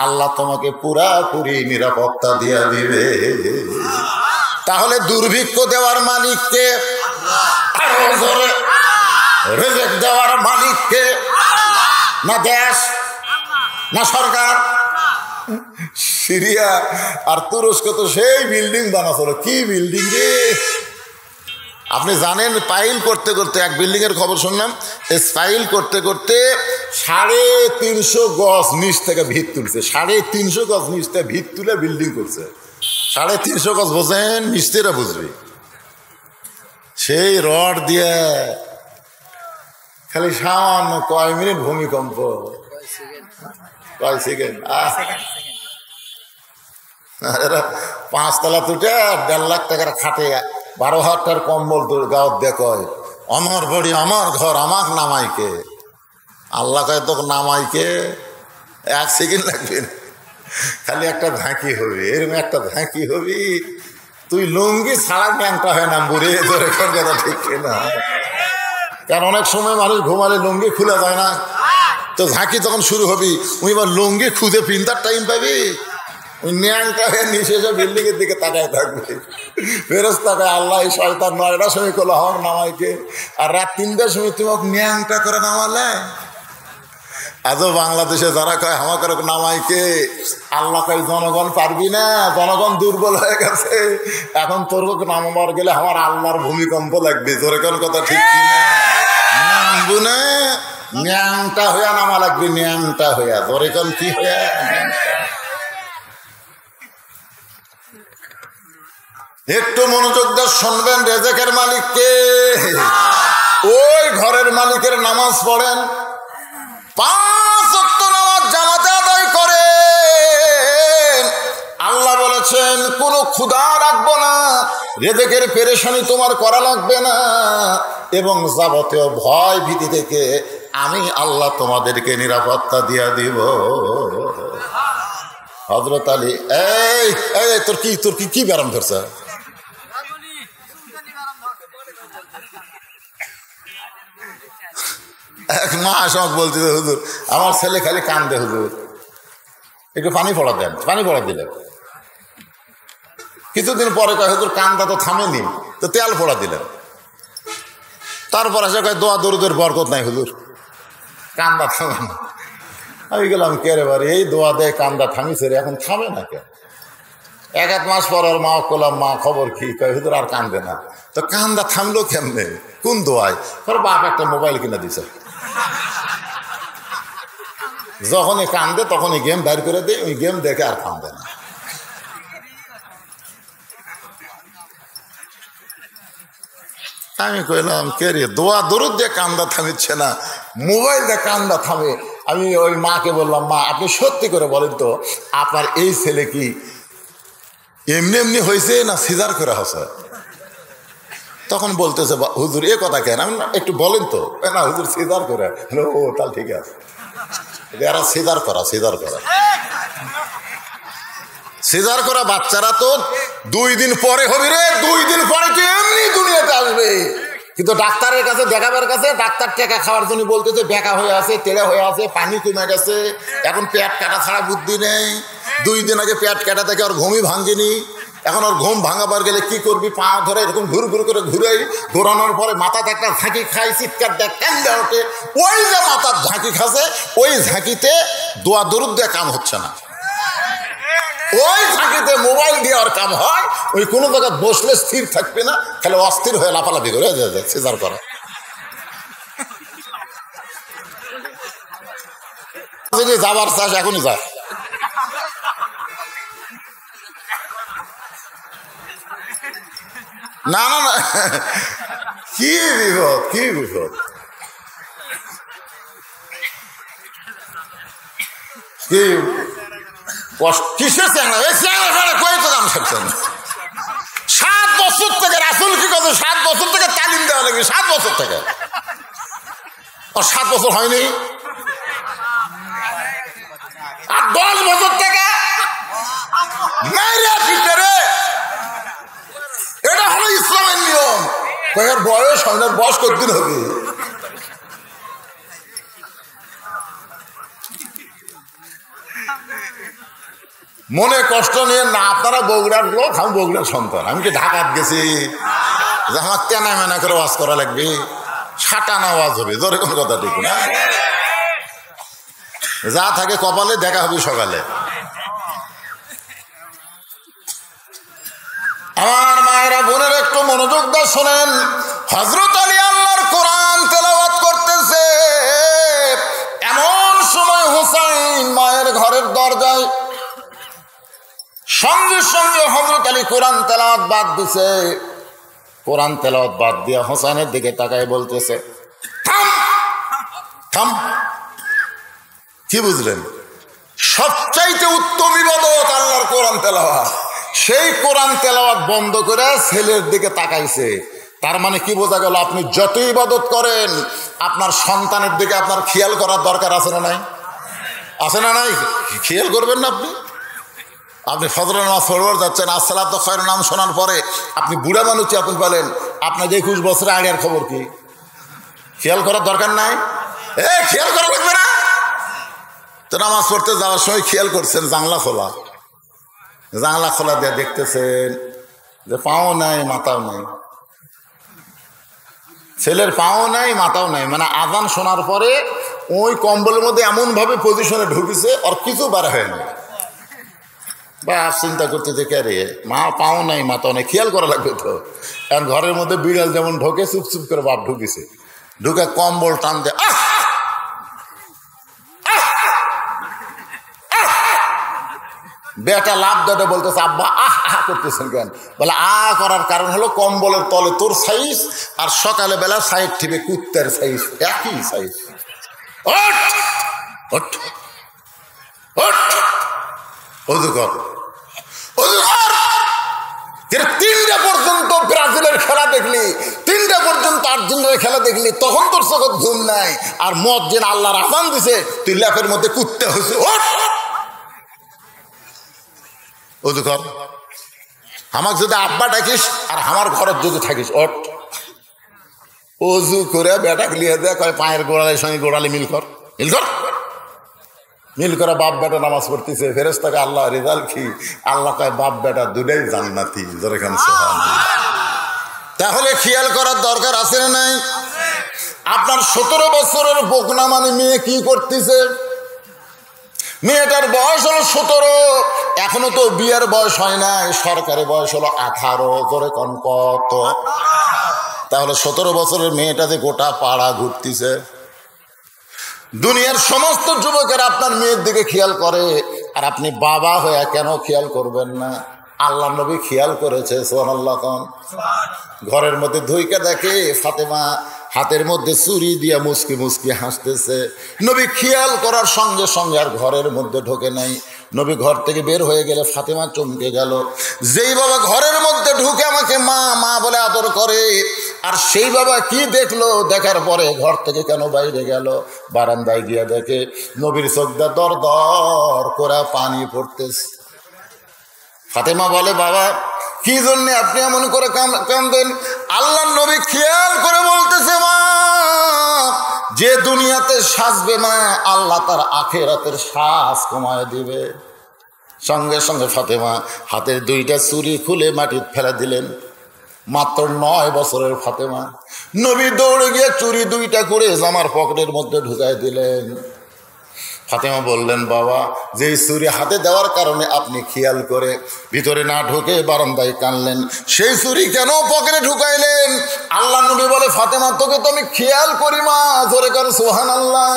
আল্লাহ তোমাকে পুরাপুরি নিরাপত্তা দিয়ে দিবে। তাহলে দুর্ভিক্ষ দেওয়ার মালিককে, আরো জোরে, রিজিক দেওয়ার মালিককে, না দেশ না সরকার? সিরিয়া আর তুরস্ক তো সেই বিল্ডিং বানাচ্ছিল। কি বিল্ডিং রে! আপনি জানেন, পাইল করতে করতে, এক বিল্ডিং এর খবর শুনলাম, পাইল করতে করতে 350 গজ নিচ থেকে ভিত তুলছে। 350 গজ নিচ থেকে ভিত তুলে বিল্ডিং করছে। 350 গজ বোঝেন, মিস্ত্রিরা বুঝবে। সেই রড দিয়ে খালি সামান্য কয় মিনিট ভূমিকম্প, কয় সেকেন্ড, এরা 5 তলা তুটে 1.5 লাখ টাকার খাটে 12,000 টাকার কম্বল তোর গাঁত দেখয়, আমার বাড়ি আমার ঘর, আমাক নামাইকে। আল্লাহ কয় তো নামাইকে 1 সেকেন্ড লাগবে না, খালি একটা ঝাঁকি হবে। এরকম একটা ঝাঁকি হবি, তুই লুঙ্গি ছাড়া ন্যাংটা হয় না বুড়ে। ধরে কোন কথা ঠিক না? কারণ অনেক সময় মানুষ ঘুমালে লুঙ্গি খুলে যায় না, তো ঝাঁকি তখন শুরু হবি, তুই এবার লুঙ্গি খুঁজে পিন্তার টাইম পাবি। ওই ন্যাংটা হয়ে নিচে এসে বিল্ডিং এর দিকে তাকায় থাকবে। ফেরত তাকায়, আল্লাহ এই শয়তান 9টার সময় করলো হক নামাইকে, আর রাত 3টার সময় তুমি ন্যাংটা করে নামালে। আজও বাংলাদেশে যারা কয় আমাকে নামাইকে, আল্লাহ কয় জনগণ পারবি না, জনগণ দুর্বল হয়ে গেছে, এখন তোর নামাবার গেলে আমার আল্লাহর ভূমিকম্প লাগবে। জোরে কোন কথা ঠিক কিনা? নামবো না, ন্যাংটা হইয়া নামা লাগবে, ন্যাংটা হইয়া। জোরে কোন কি হইয়া? একটু মনোযোগ দিয়ে শুনবেন, রেজেকের মালিককে। ওই ঘরের মালিকের নামাজ পড়েন, 5 ওয়াক্ত নামাজ জামাতে আদায় করেন। আল্লাহ বলেছেন কোনো ক্ষুধা রাখবো না, রেজেকের পেরেশানি তোমার করা লাগবে না, এবং যাবতীয় ভয় ভীতি থেকে আমি আল্লাহ তোমাদেরকে নিরাপত্তা দিয়া দিব। হযরত আলী, এই তোর কি ব্যারাম ধরছে? এক মা আসমাক বলতে, হুজুর আমার ছেলে খালি কান্দে, হুজুর একটু পানি পড়া দেন। পানি পড়া দিলেন, কিছুদিন পরে কয় হুজুর কান্দা তো থামেনি, তো তেল পড়া দিলেন। তারপর আসে কয় দোয়া দরুদের বরকত নাই হুজুর, কান্দা থামে না। আমি গেলাম, কে রে বাড়ি, এই দোয়া দেয় কান্দা থামিছে রে, এখন থামে না কেন? 1-1 মাস পর আর মা করলাম, মা খবর কি? কয় হুজুর আর কান্দে না। তো কান্দা থামলো কেমনে, কোন দোয়ায়? বাপ একটা মোবাইল কিনে দিছে, যখনই কান্দে তখনই গেম বাইর করে দেয়, ওই গেম দেখে আর কান্দে না। আমি কইলাম কে রে, দোয়া দরুদ দিয়ে কান্দা থামিচ্ছে না, মোবাইল দিয়ে কান্দা থামে। আমি ওই মাকে বললাম, মা আপনি সত্যি করে বলেন তো আপনার এই ছেলে কি এমনি এমনি হয়েছে না সিজার করা হয়েছে? তখন বলতেছে হুজুর এ কথা কেন? আমি একটু বলেন তো। না হুজুর সিজার করে। ও তাহলে ঠিক আছে, এরা সিজার করা সিজার করা বাচ্চারা তো 2 দিন পরে হবে রে, 2 দিন পরে কি এমনি দুনিয়াতে আসবে। কিন্তু ডাক্তারের কাছে দেখাবার কাছে ডাক্তার টাকা খাওয়ার জন্য বলতেছে বেকা হয়ে আছে, তেড়া হয়ে আছে, পানি কমে গেছে, এখন পেট কাটা ছাড়া বুদ্ধি নেই। 2 দিন আগে পেট কাটা থেকে ওর ঘুমই ভাঙেনি। এখন ওর ঘুম ভাঙাবার গেলে কি করবি, পা ধরে এরকম ঘুর ঘুর করে ঘুরাই, ঘোরানোর পরে মাথাতে একটা ঝাঁকি খাই, চিৎকার দেয়, কান্দে ওঠে। ওই যে মাথার ঝাঁকি খাসে, ওই ঝাঁকিতে দোয়া দরুদ দিয়ে কাম হচ্ছে না, ওই ঝাঁকিতে মোবাইল দিয়ে ওর কাম হয়। ওই কোনো জায়গায় বসলে স্থির থাকবে না, খালি অস্থির হয়ে লাফালাফি করে সিজার করা। যদি যাবার চাষ এখনই যায়। না না না, কি বিপদ, কি বিপদ, কি কিসের চ্যাংড়া? এই চ্যাংড়া ফেলে কই তো দাম থাকছেন। 7 বছর থেকে রাসূল কি কথা, 7 বছর থেকে তালিম দেওয়া লাগবে, 7 বছর থেকে। আর 7 বছর হয়নি, আর 10 বছর থেকে মেরে পিটারে। এটা হলো ইসলামের নিয়ম। কয়ের বয়স হয় না, বয়স কতদিন হবে? মনে কষ্ট নিয়ে না, আপনারা বগুড়ার লোক, আমি বগুড়ার সন্তান। আমি কি ঢাকাত গেছি যে আমার তেনা মেনা করে ওয়াজ করা লাগবে? সাটানা ওয়াজ হবে, জোরে কোন কথা ঠিক না। যা থাকে কপালে, দেখা হবে সকালে। আমার মায়েরা বোনের একটু মনোযোগ দিয়ে শোনেন। হযরত আলী আল্লাহর কোরআন তেলাওয়াত করতেছে, এমন সময় হুসাইন মায়ের ঘরের দরজায়। সঙ্গে সঙ্গে হযরত আলী কোরআন তেলাওয়াত বাদ দিছে। কোরআন তেলাওয়াত বাদ দিয়ে হোসেনের দিকে তাকায় বলতেছে, থাম থাম। কি বুঝলেন? সবচাইতে উত্তম ইবাদত আল্লাহর কোরআন তেলাওয়াত। সেই কোরআন তেলাওয়াত বন্ধ করে ছেলের দিকে তাকাইছে। তার মানে কি বোঝা গেল? আপনি যত ইবাদত করেন, আপনার সন্তানের দিকে আপনার খেয়াল করার দরকার আছে না নাই? আছে না নাই? খেয়াল করবেন না আপনি? আপনি ফজরের নামাজ পড়বার যাচ্ছেন, আসসালাতু খায়রুন নাম শোনার পরে আপনি বুড়া মানুষ আপনি বলেন, আপনার 21 বছরের আগের খবর কি? খেয়াল করার দরকার নাই? খেয়াল করা লাগবে না? তো নামাজ পড়তে যাওয়ার সময় খেয়াল করছেন জানলা খোলা, জানলা খোলা দিয়ে দেখতেছেন যে পাও নাই মাথাও নাই, ছেলের পাও নাই মাথাও নাই। মানে আজান শোনার পরে ওই কম্বলের মধ্যে এমন ভাবে পজিশনে ঢুকেছে আর কিছু বার হয় না। বা চিন্তা করতে যে কে রে, মা পাও নাই মাথাও নাই, খেয়াল করা লাগবে তো। কারণ ঘরের মধ্যে বিড়াল যেমন ঢোকে, চুপ চুপ করে বাপ ঢুকেছে, ঢুকে কম্বল টান দিয়ে বেটা লাভ দেটে বলতেছে, আব্বা আহ আহ করতেছেন কেন? বলে করার কারণ হলো কম্বলের তলে তোর সাইজ আর সকালে বেলা সাইড ঠিবে কুত্তার সাইজ, একই সাইজ। অজু কর, অজু কর। 3টা পর্যন্ত ব্রাজিলের খেলা দেখলি, 3টা পর্যন্ত আর্জেন্টিনার খেলা দেখলি, তখন তোর চোখে ঘুম নাই। আর মদ যেন আল্লাহর আজান দিছে, তুই ল্যাপের মধ্যে কুত্তে হয়েছে। অজু কর। আমাকে যদি আব্বা ডাকিস আর আমার ঘরের যদি থাকিস, ওঠ। অজু করে বেটা লিয়ে দেয়, কয় পায়ের গোড়ালির সঙ্গে গোড়ালি মিল কর, মিল কর, মিল করে। বাপ বেটা নামাজ পড়তেছে, ফেরেশতাকে আল্লাহ রেজাল্ট কি? আল্লাহ কয় বাপ বেটা দুটাই জান্নাতি। তাহলে খেয়াল করার দরকার আছে না নাই? আপনার 17 বছরের বকনা মানে মেয়ে কি করতেছে? মেয়েটার বয়স হলো 17, এখনো তো বিয়ের বয়স হয় নাই, সরকারি বয়স হলো 18। করে কন কত? তাহলে 17 বছরের মেয়েটাতে গোটা পাড়া ঘুরতেছে। দুনিয়ার সমস্ত যুবকেরা আপনার মেয়ের দিকে খেয়াল করে, আর আপনি বাবা হয়ে কেন খেয়াল করবেন না? আল্লাহ নবী খেয়াল করেছে সুবহানাল্লাহ কোন ঘরের মধ্যে ধুইকা দেখে ফাতেমা হাতের মধ্যে চুরি দিয়া মুসকি মুসকি হাসতেছে। নবী খেয়াল করার সঙ্গে সঙ্গে আর ঘরের মধ্যে ঢোকে নাই। নবী ঘর থেকে বের হয়ে গেলে ফাতেমা চমকে গেল। যেই বাবা ঘরের মধ্যে ঢুকে আমাকে মা মা বলে আদর করে, আর সেই বাবা কি দেখলো, দেখার পরে ঘর থেকে কেন বাইরে গেল? বারান্দায় গিয়া দেখে নবীর চোখটা দর দর করে পানি পড়তেছে। ফাতেমা বলে, বাবা কি জন্যে আপনি এমন করে কাঁদেন? আল্লাহ নবী খেয়াল করে বলতেছে, মা যে দুনিয়াতে সাজবে মা, আল্লাহ তার আখিরাতের শ্বাস কমায় দিবে। সঙ্গে সঙ্গে ফাতেমা হাতের দুইটা চুরি খুলে মাটির ফেলে দিলেন। মাত্র 9 বছরের ফাতেমা। নবী দৌড়ে গিয়ে চুরি দুইটা করে জামার পকেটের মধ্যে ঢুকাই দিলেন। ফাতেমা বললেন, বাবা যে চুরি হাতে দেওয়ার কারণে আপনি খেয়াল করে ভিতরে না ঢুকে বারান্দায় কানলেন, সেই চুরি কেন পকেটে ঢুকাইলেন? আল্লাহ নবী বলে, ফাতেমা তোকে তো আমি খেয়াল করি মা, জোরে কর সুবহানাল্লাহ।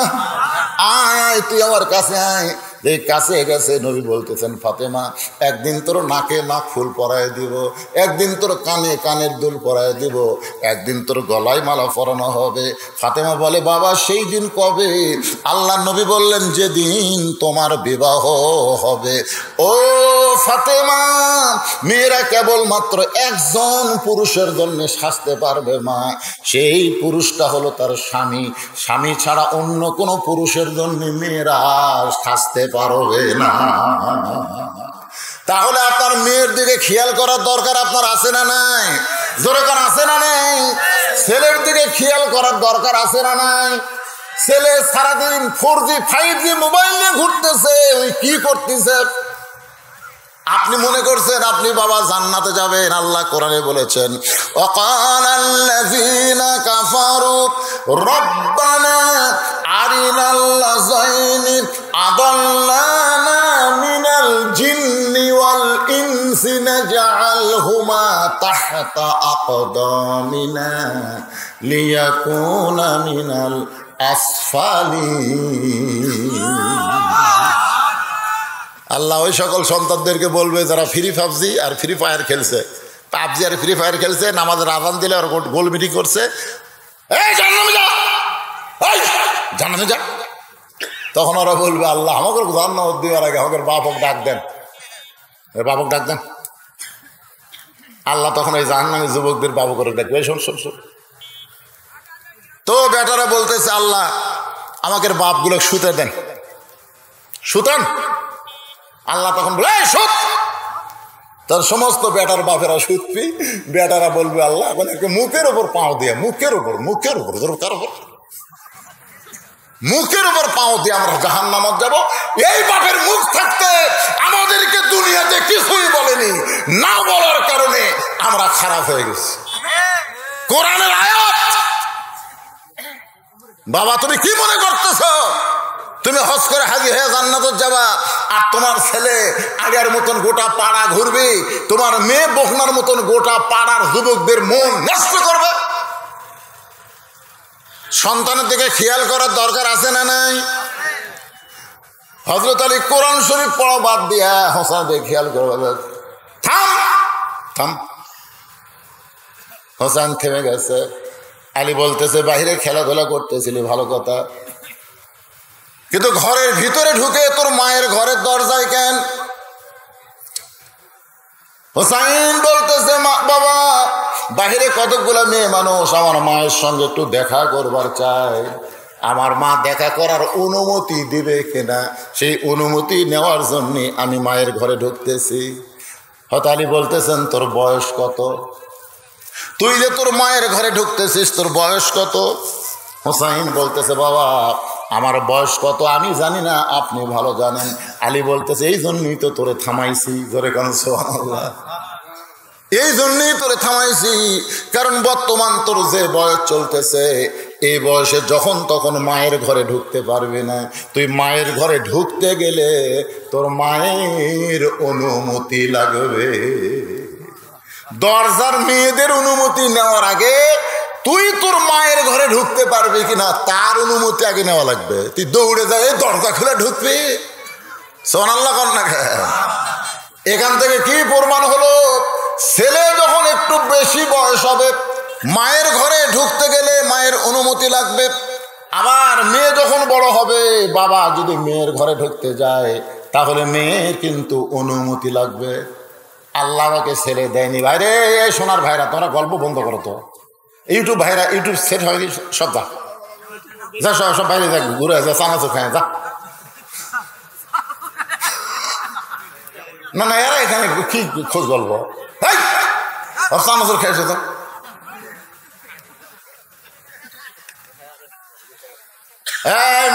আয় তুই আমার কাছে আয়। এই কাছে গেছে নবী বলতেছেন, ফাতেমা একদিন তোর নাকে নাক ফুল পরায় দিব, একদিন তোর কানে কানের দুল পরায় দিব, একদিন তোর গলায় মালা পরানো হবে। ফাতেমা বলে, বাবা সেই দিন কবে? আল্লাহ নবী বললেন, যেদিন তোমার বিবাহ হবে। ও ফাতেমা, মেয়েরা কেবলমাত্র একজন পুরুষের জন্য সাজতে পারবে মা, সেই পুরুষটা হলো তার স্বামী। স্বামী ছাড়া অন্য কোনো পুরুষের জন্য মেয়েরা সাজতে পারবে না। তাহলে আপনার মেয়ের দিকে খেয়াল করার দরকার আপনার আছে না নাই? জোরে কার আছে না নাই? ছেলের দিকে খেয়াল করার দরকার আছে না নাই? ছেলে সারাদিন 4G 5G মোবাইল নিয়ে ঘুরতেছে, ওই কি করতেছে? আপনি মনে করছেন আপনি বাবা জান্নাতে যাবেন? আল্লাহ কোরআনে বলেছেন, ওয়াকালাল্লাযীনা কাফারু রব্বানা আরিনাল্লাযাইনি আদাল্লানা মিনাল জিন্নি ওয়াল ইনসি নাজআলহুমা তাহতা আকদামিনা লিয়াকুনা মিনাল আসফালিন। আল্লাহ ওই সকল সন্তানদেরকে বলবে যারা ফ্রি পাবজি আর ফ্রি ফায়ার খেলছে, পাবজি আর ফ্রি ফায়ার খেলছে, নামাজের আযান দিলে আর গোল মিটিং করছে, এই জান্নাতে যা, এই জান্নাতে যা। তখন ওরা বলবে, আল্লাহ আমাকে জান্নাত দেওয়ার আগে আমাকে বাপক ডাক দেন, বাপক ডাক দেন। আল্লাহ তখন এই জাহান্নামী যুবকদের বাবু করে ডাকবে, শোন শোন শোন। তো বেটারা বলতেছে, আল্লাহ আমাকে বাপগুলো শুতে দেন, শুতেন। আল্লাহ তখন বলে, সুত। তার সমস্ত বেটার বাপেরা সুতপি, বেটারা বলবে, আল্লাহ মানে মুখের উপর পাও দিয়ে, মুখের উপর মুখের উপর কার উপর? মুখের উপর পাও দিয়ে আমরা জাহান্নামে যাব। এই বাপের মুখ থাকতে আমাদেরকে দুনিয়াতে কিছুই বলেনি, না বলার কারণে আমরা খারাপ হয়ে গেছি। কোরআনের আয়াত। বাবা তুমি কি মনে করতেছ? তুমি হজ করে হাজি হয়ে জান্নাতে যাবা, আর তোমার ছেলে আগের মতন গোটা পাড়া ঘুরবে, তোমার মেয়ে বকনার মতন গোটা পাড়ার যুবকদের মন নষ্ট করবে। সন্তানের দিকে খেয়াল করার দরকার আছে না নাই? হযরত আলী কোরআন শরীফ পড়া বাদ দিয়া হোসেন দিকে খেয়াল করবে। থাম থাম। হোসেন থেমে গেছে। আলী বলতেছে, বাইরে খেলাধুলা করতেছিলি ভালো কথা, কিন্তু ঘরের ভিতরে ঢুকে তোর মায়ের ঘরের দরজায় কেন? হোসাইন বলতেছে, বাবা বাহিরে কতগুলো মেয়ে মানুষ আমার মায়ের সঙ্গে একটু দেখা করবার চায়, আমার মা দেখা করার অনুমতি দিবে কিনা, সেই অনুমতি নেওয়ার জন্য আমি মায়ের ঘরে ঢুকতেছি। হযরত আলী বলতেছেন, তোর বয়স কত? তুই যে তোর মায়ের ঘরে ঢুকতেছিস, তোর বয়স কত? হোসাইন বলতেছে, বাবা আমার বয়স কত আমি জানি না, আপনি ভালো জানেন। আলী বলতেছে, এই জন্যই তো তোরে থামাইছি। জোরে কেন সুবহানাল্লাহ। এই জন্যই তোরে থামাইছি, কারণ বর্তমান তোর যে বয়স চলতেছে, এই বয়সে যখন তখন মায়ের ঘরে ঢুকতে পারবে না। তুই মায়ের ঘরে ঢুকতে গেলে তোর মায়ের অনুমতি লাগবে। দরজার মেয়েদের অনুমতি নেওয়ার আগে তুই তোর মায়ের ঘরে ঢুকতে পারবি কিনা তার অনুমতি আগে নেওয়া লাগবে। তুই দৌড়ে যায় দরজা খুলে ঢুকবি? সুবহানাল্লাহ কর না। এখান থেকে কি প্রমাণ হলো, ছেলে যখন একটু বেশি বয়স হবে মায়ের ঘরে ঢুকতে গেলে মায়ের অনুমতি লাগবে। আবার মেয়ে যখন বড় হবে, বাবা যদি মেয়ের ঘরে ঢুকতে যায় তাহলে মেয়ের কিন্তু অনুমতি লাগবে। আল্লাহ আমাকে ছেলে দেয়নি। ভাইরে সোনার ভাইরা, তোমরা গল্প বন্ধ করো তো। ইউটিউব ভাইরা, ইউটিউব সেট হয়নি সব, যা সব বাইরে যা, ঘুরে যা, চানাচুর খায় যা। না না, এরা এখানে কি খোঁজ গল্প, চানাচুর খাইছে তো।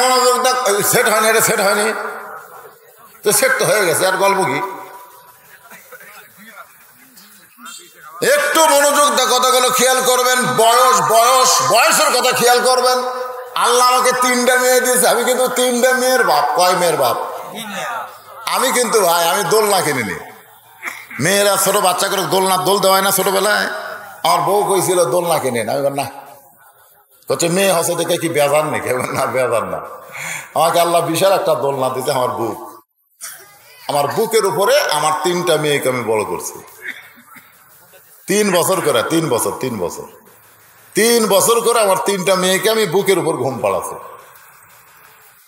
মনোযোগ দেখ, সেট হয়নি, এটা সেট হয়নি তো, সেট তো হয়ে গেছে, আর গল্প কি? একটু মনোযোগ দেখ, কথাগুলো খেয়াল করবেন। বয়সের কথা খেয়াল করবেন। আল্লাহ আমাকে 3টা মেয়ে দিয়েছে, আমি কিন্তু 3টা মেয়ের বাপ। কয় মেয়ের বাপ? আমি কিন্তু ভাই, আমি দোলনা কিনিনি। মেয়েরা ছোট বাচ্চা করে দোল দেওয়ায় না ছোটবেলায়। আমার বউ কইছিল দোলনা কিনে না, আমি বল না। হচ্ছে মেয়ে হচ্ছে দেখে কি বেজার নাকি? না, বেজার না। আমাকে আল্লাহ বিশাল একটা দোলনা দিতে, আমার বুকের উপরে আমার 3টা মেয়েকে আমি বড় করছি। 3 বছর করে, 3 বছর করে আমার 3টা মেয়েকে আমি বুকের উপর ঘুম পাড়াচ্ছি।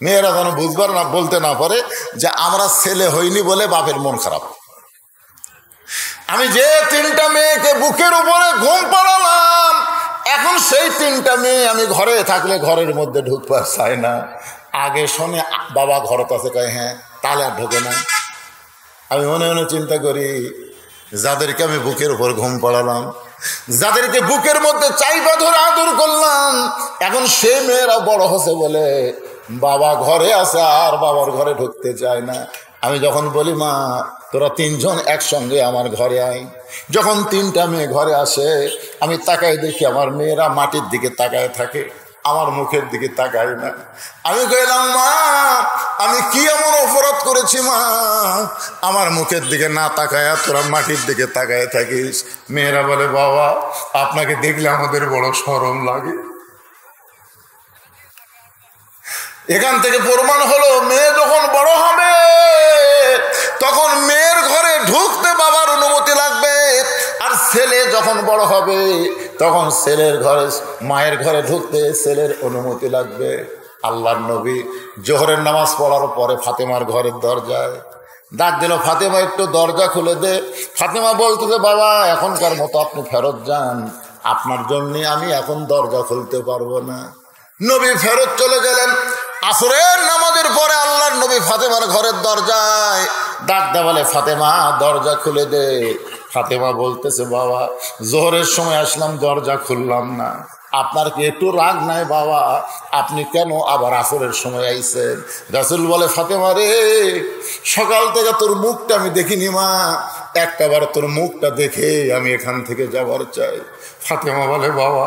মেয়েরা যেন বুঝবার না, বলতে না পারে যে আমরা ছেলে হইনি বলে বাপের মন খারাপ। আমি যে 3টা মেয়েকে বুকের উপরে ঘুম পাড়ালাম, এখন সেই 3টা মেয়ে আমি ঘরে থাকলে ঘরের মধ্যে ঢুকবার চাই না। আগে শোনে বাবা ঘরত আছে, কয় হ্যাঁ, তাহলে আর ঢোকে না। আমি মনে মনে চিন্তা করি, যাদেরকে আমি বুকের উপর ঘুম পাড়ালাম, যাদেরকে বুকের মধ্যে চাইপা ধরে আদর করলাম, এখন সেই মেয়েরা বড় হচ্ছে বলে বাবা ঘরে আছে আর বাবার ঘরে ঢুকতে চায় না। আমি যখন বলি মা তোরা 3 জন একসঙ্গে আমার ঘরে আয়, যখন 3টা মেয়ে ঘরে আসে, আমি তাকাই দেখি আমার মেয়েরা মাটির দিকে তাকায় থাকে, আমার মুখের দিকে তাকায় না। আমি কইলাম মা আমি কি এমন অপরাধ করেছি মা, আমার মুখের দিকে না তাকায় তোরা মাটির দিকে তাকায় থাকিস? মেয়েরা বলে বাবা আপনাকে দেখলে আমাদের বড় শরম লাগে। এখান থেকে প্রমাণ হলো, মেয়ে যখন বড় হবে তখন মেয়ের ঘরে ঢুকতে বাবার অনুমতি লাগবে, আর ছেলে যখন বড় হবে তখন ছেলের ঘরে, মায়ের ঘরে ঢুকতে ছেলের অনুমতি লাগবে। আল্লাহর নবী জোহরের নামাজ পড়ার পরে ফাতেমার ঘরের দরজায় ডাক দিল, ফাতেমা একটু দরজা খুলে দে। ফাতেমা বলতেছে বাবা এখনকার মতো আপনি ফেরত যান, আপনার জন্যে আমি এখন দরজা খুলতে পারবো না। নবী ফেরত চলে গেলেন। আসরের নামাজের পরে আল্লাহর নবী ফাতেমার ঘরের দরজায় ডাক দে, বলে ফাতেমা দরজা খুলে দে। ফাতেমা বলতেছে বাবা জোহরের সময় আসলাম, দরজা খুললাম না, আপনার কি একটু রাগ নাই বাবা, আপনি কেন আবার আসরের সময় আইছেন? রাসূল বলে ফাতেমা রে সকাল থেকে তোর মুখটা আমি দেখিনি মা, একটাবার তোর মুখটা দেখে আমি এখান থেকে যাবার চাই। ফাতেমা বলে বাবা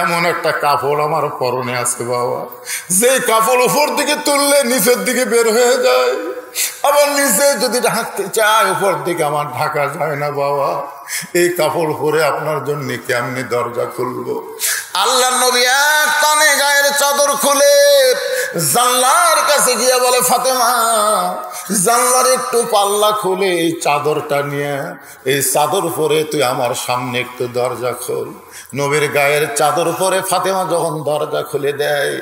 এমন একটা কাপড় আমার পরনে আছে বাবা, যে কাপড় উপর দিকে তুললে নিচের দিকে বের হয়ে যায়, আবার নিচে যদি ঢাকতে চায় উপর দিকে আমার ঢাকা যায় না বাবা, এই কাপড় পরে আপনার জন্য কেমনি দরজা খুলবো? আল্লাহর নবী এক টানে গায়ের চাদর খুলে জানলার কাছে গিয়ে বলে ফাতেমা জানলার একটু পাল্লা খুলে এই চাদরটা নিয়ে, এই চাদর পরে তুই আমার সামনে একটু দরজা খোল। নবীর গায়ের চাদর পরে ফাতেমা যখন দরজা খুলে দেয়,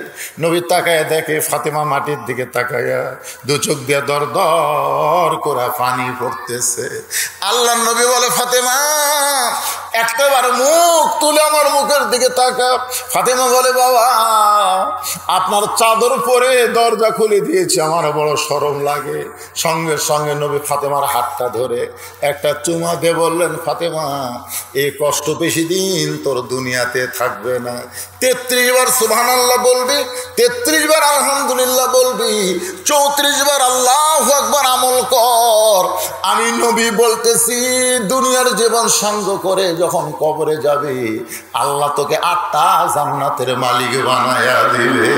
নবী তাকায় দেখে ফাতেমা মাটির দিকে তাকায়া 2 চোখ দিয়ে দর দর করে পানি পড়তেছে। আল্লাহর নবী বলে ফাতেমা একটাবার মুখ তুলে আমার মুখের দিকে তাকা। ফাতেমা বলে বাবা আপনার চাদর পরে দরজা খুলে দিয়েছি, আমার বড় শরম লাগে। সঙ্গে সঙ্গে নবী ফাতেমার হাতটা ধরে একটা চুমা দিয়ে বললেন ফাতেমা এই কষ্ট বেশি দিন তোর দুনিয়াতে থাকবে না। 33 বার সুবহানাল্লাহ বলবি, 33 বার আলহামদুলিল্লাহ বলবি, 34 বার আল্লাহু আকবার আমল কর। আমি নবী বলতেছি দুনিয়ার জীবন সাঙ্গ করে যখন কবরে যাবি আল্লাহ তোকে 8টা জান্নাতের মালিক বানায়া দিবে।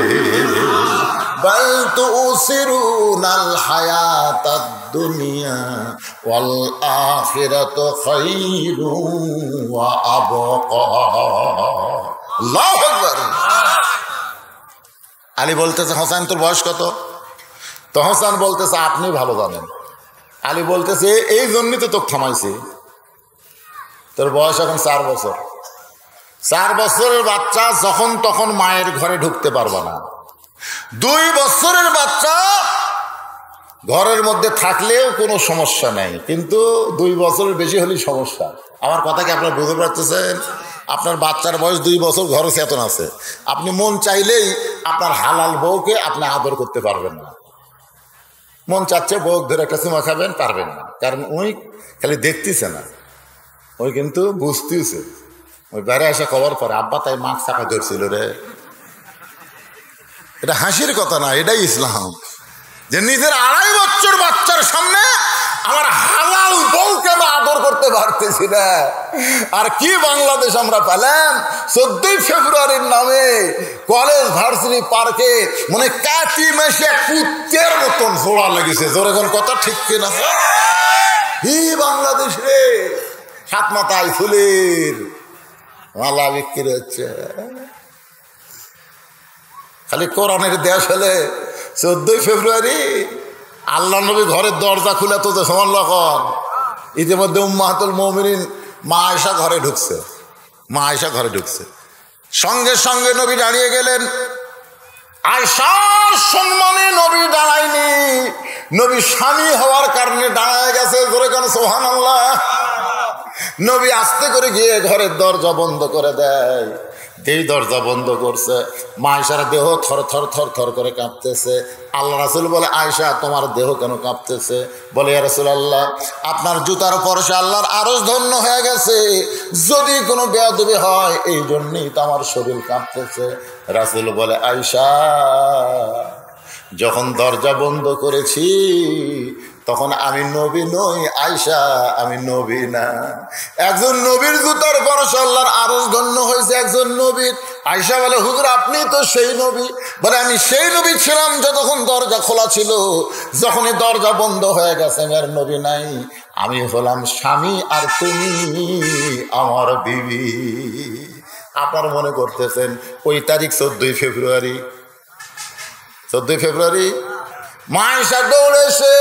বাল তুসিরুনাল হায়াতাদ দুনিয়া ওয়াল আখিরাতু খায়রুন ওয়া আবকা। আল্লাহু আকবার। আলী বলতেছে হোসেন তোর বয়স কত? তো হোসেন বলতেছে আপনি ভালো জানেন। আলী বলতেছে এই জন্যই তো তোকে থামাইছি, তোর বয়স এখন 4 বছর। 4 বছরের বাচ্চা যখন তখন মায়ের ঘরে ঢুকতে পারবে না। 2 বছরের বাচ্চা ঘরের মধ্যে থাকলেও কোনো সমস্যা নেই, কিন্তু 2 বছরের বেশি হলেই সমস্যা। আমার কথা কি আপনারা বুঝতে পারতেছেন? আপনার বাচ্চার বয়স 2 বছর, ঘরে চেতন আছে, আপনি মন চাইলেই আপনার হালাল বউকে আপনি আদর করতে পারবেন না। মন চাচ্ছে বউ ধরে একটা চুমা খাবেন, পারবেন না, কারণ ওই খালি দেখতেছে না, ওই কিন্তু বুঝতেছে। ওই বাইরে এসে খবর পরে আব্বা তাই মাছ চাপা ধরছিল রে। এটা হাসির কথা না, এটাই ইসলাম। যে নিজের 2.5 বছর বাচ্চার সামনে আমার হালাল বউকে আমি আদর করতে পারতেছি না। আর কি বাংলাদেশ আমরা পেলাম! 14ই ফেব্রুয়ারির নামে কলেজ ভার্সিটি পার্কে মানে কাটি মেশে কুত্তের মতন জোড়া লেগেছে। জোরে কোন কথা ঠিক কিনা? হি বাংলাদেশ রে, 7 মাথায় ফুলের মালা বিক্রি হচ্ছে। খালি কোরআনের দেশ হলে 14ই ফেব্রুয়ারি আল্লাহ নবী ঘরের দরজা খুলে তো সমান লক্ষণ। ইতিমধ্যে উম্মাহাতুল মুমিনিন মা আয়েশা ঘরে ঢুকছে। মা আয়েশা ঘরে ঢুকছে, সঙ্গে সঙ্গে নবী দাঁড়িয়ে গেলেন। আয়েশার সম্মানে নবী দাঁড়ায়নি, নবী স্বামী হওয়ার কারণে দাঁড়ায় গেছে। ধরে কেন সুবহানাল্লাহ। নবী আস্তে করে গিয়ে ঘরের দরজা বন্ধ করে দেয়। যেই দরজা বন্ধ করছে, মা আয়েশার দেহ থর থর থর থর করে কাঁপতেছে। আল্লাহ রাসূল বলে, আয়েশা তোমার দেহ কেন কাঁপতেছে? বলে, ইয়া রাসূলুল্লাহ, আপনার জুতার পরশে আল্লাহর আরশ ধন্য হয়ে গেছে, যদি কোনো বেয়াদবি হয় এই জন্যই তো আমার শরীর কাঁপতেছে। রাসূল বলে, আয়েশা যখন দরজা বন্ধ করেছি তখন আমি নবী নই, আয়েশা আমি নবী না। একজন নবীর জুতার পরশে আল্লাহর আরশ ধন্য হয়েছে একজন নবীর। আয়েশা বলে, হুজুর আপনি তো সেই নবী। বলে, আমি সেই নবী ছিলাম যতক্ষণ দরজা খোলা ছিল, যখনই দরজা বন্ধ হয়ে গেছে আমি আর নবী নাই, আমি হলাম স্বামী আর তুমি আমার বিবি। আপনার মনে করতেছেন ওই তারিখ 14ই ফেব্রুয়ারি। 14ই ফেব্রুয়ারি মা আয়েশা দৌড়ে এসে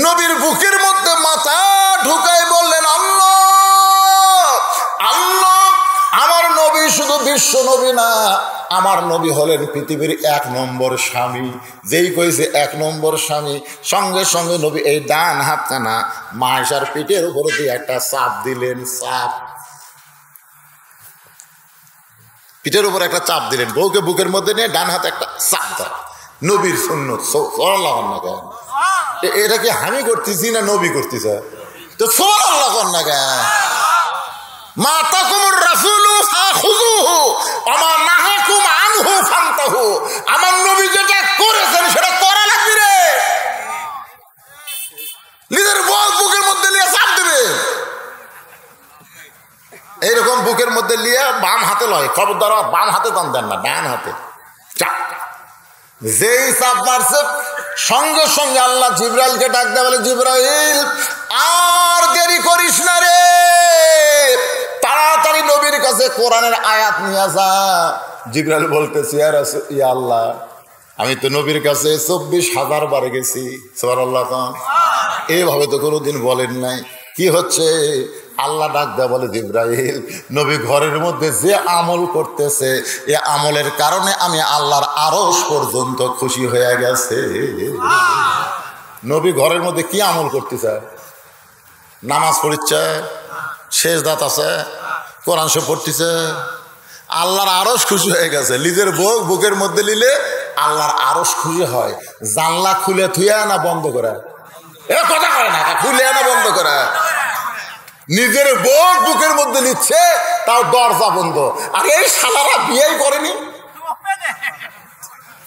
নবীর বুকের মধ্যে মাথা ঢুকাই বললেন, আল্লাহ আল্লাহ, আমার নবী শুধু বিশ্ব নবী না, আমার নবী হলেন পৃথিবীর 1 নম্বর স্বামী। যেই কইছে 1 নম্বর স্বামী, সঙ্গে সঙ্গে নবী এই ডান হাতখানা মা আয়েশার পিঠের উপর দিয়ে একটা চাপ দিলেন। চাপ, পিঠের উপর একটা চাপ দিলেন, বউকে বুকের মধ্যে নিয়ে ডান হাতে একটা চাপ দেন। নবীর সুন্নত। এটা কি আমি করতেছি না নবী করতেছে? তো সুবহানাল্লাহ কর না কেন? মা তাকুমুর রাসূলু ফাখুযুহু ওয়া মা নাহাকুম আনহু ফান্তাহু। আমার নবী যেটা করেছেন সেটা করা লাগবে রে। নিজের বউ বুকের মধ্যে নিয়ে চাপ দেবে, এইরকম বুকের মধ্যে নিয়ে বাম হাতে লয়, খবরদার বাম হাতে টান দেন না, ডান হাতে চাপ। যেই চাপ মারছে সঙ্গে সঙ্গে আল্লাহ জিবরাইলকে ডাক দেয়, বলে, জিবরাইল আর দেরি করিস না রে, তাড়াতাড়ি নবীর কাছে কোরআনের আয়াত নিয়ে যা। জিবরাইল বলতেছে, ইয়া আল্লাহ, আমি তো নবীর কাছে 24,000 বার গেছি। সুবহানাল্লাহ। এইভাবে তো কোনোদিন বলেন নাই। কি হচ্ছে? আল্লাহ ডাক দেয়, বলে, জিবরাইল নবী ঘরের মধ্যে যে আমল করতেছে এ আমলের কারণে আমি আল্লাহর আরশ পর্যন্ত খুশি হয়ে গেছে। নবী ঘরের মধ্যে কি আমল করতেছে? নামাজ পড়ছে, সেজদাত আছে, কোরআন শরীফ পড়তেছে, আল্লাহর আরশ খুশি হয়ে গেছে। নিজের বউ বুকের মধ্যে নিলে আল্লাহর আরশ খুশি হয়। জানলা খুলে থুয়া না বন্ধ করা? এ কথা হয় না, খুলে না বন্ধ করা। নিজের বউ বুকের মধ্যে নিচ্ছে, তাও দরজা বন্ধ। আর এই শালারা বিয়েই করেনি,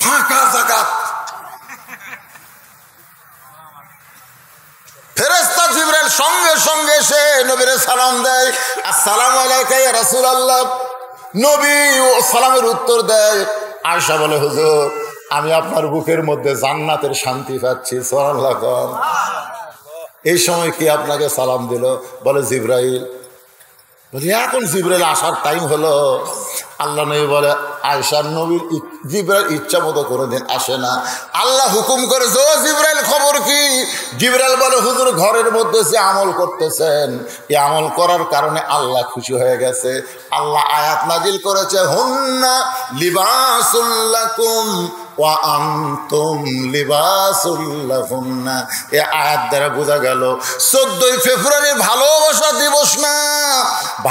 ফাঁকা জায়গা। ফেরেশতা জিবরাইল সঙ্গে সঙ্গে এসে নবীরে সালাম দেয়, আসসালামু আলাইকা ইয়া রাসূলুল্লাহ। নবী ও সালামের উত্তর দেয়। আয়েশা বলে, হুজুর আমি আপনার বুকের মধ্যে জান্নাতের শান্তি পাচ্ছি। সুবহানাল্লাহ। এই সময় কি আপনাকে সালাম দিল? বলে, জিবরাইল। বলি, এখন জিবরাইল আসার টাইম হলো। আল্লাহ নবী বলে, আয়েশার নবীর জিবরাইল ইচ্ছা মতো কোনোদিন আসে না। আল্লাহ হুকুম করেছে, ও জিবরাইল খবর কি? জিবরাইল বলে, হুজুর ঘরের মধ্যে যে আমল করতেছেন, এই আমল করার কারণে আল্লাহ খুশি হয়ে গেছে। আল্লাহ আয়াত নাজিল করেছে, হুন্না লিবাসুল লাকুম ওয়া আনতুম লিবাসুল লাহুন্না। এই আয়াত দ্বারা বোঝা গেল 14ই ফেব্রুয়ারি ভালোবাসা দিবস না,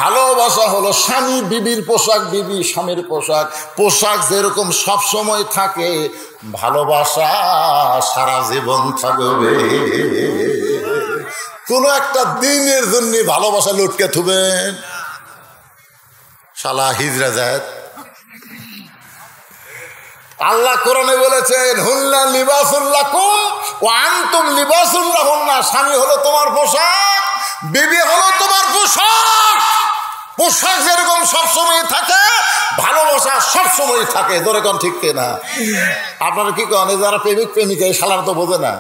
ভালোবাসা হলো স্বামী বিবির পোশাক, বিবি স্বামীর পোশাক। পোশাক যেরকম সব সময় থাকে, ভালোবাসা সারা জীবন থাকবে। কোন একটা দিনের জন্য ভালোবাসা লুটকে থুবেন, শালা হিজরা যায়। আল্লাহ কোরআনে বলেছেন, হুন্না লিবাসুল লাকুম ওয়া আনতুম লিবাসুল লাহুন্না। স্বামী হলো তোমার পোশাক, বিবি হলো তোমার পোশাক। পোশাক যেরকম সবসময় থাকে, ভালোবাসা সবসময় থাকে। ধরে কোন ঠিক কিনা? আপনারা কি কন? যারা প্রেমিক প্রেমিকা, এই শালার তো বোঝে না।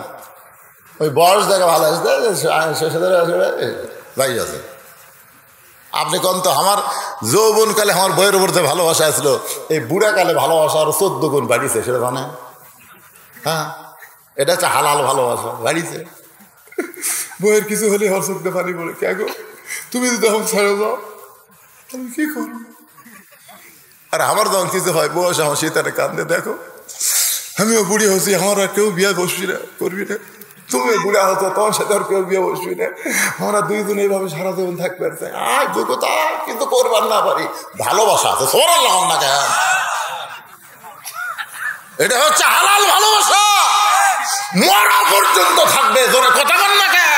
ওই বয়স দেখে ভালো ভাই আছে। আপনি কোন তো, আমার যৌবনকালে আমার বইয়ের উপর যে ভালোবাসা আসলো, এই বুড়াকালে ভালোবাসা আরো 14 গুণ বাড়িছে, সেটা জানে? হ্যাঁ, এটা হচ্ছে হালাল ভালোবাসা, বাড়িছে। বইয়ের কিছু হলে হর চোখতে পানি বলে, কে গো তুমি যদি তখন ছেড়ে যাও আমি কি করব? আর আমার যখন কিছু হয়, বয়স আমার শীতারে কান্দে, দেখো আমিও বুড়ি হচ্ছি, আমার আর কেউ বিয়ে বসবি না, করবি না। তুমি বুড়া হতো, তোমার সাথে আর কেউ বিয়ে বসবি না। আমরা দুইজন এইভাবে সারা জীবন থাকবে। যোগ্যতা কিন্তু করবার না পারি, ভালোবাসা আছে। সোরাল লাগাম না কেন? এটা হচ্ছে হালাল ভালোবাসা, মরা পর্যন্ত থাকবে। জোরে কথা বল না কেন?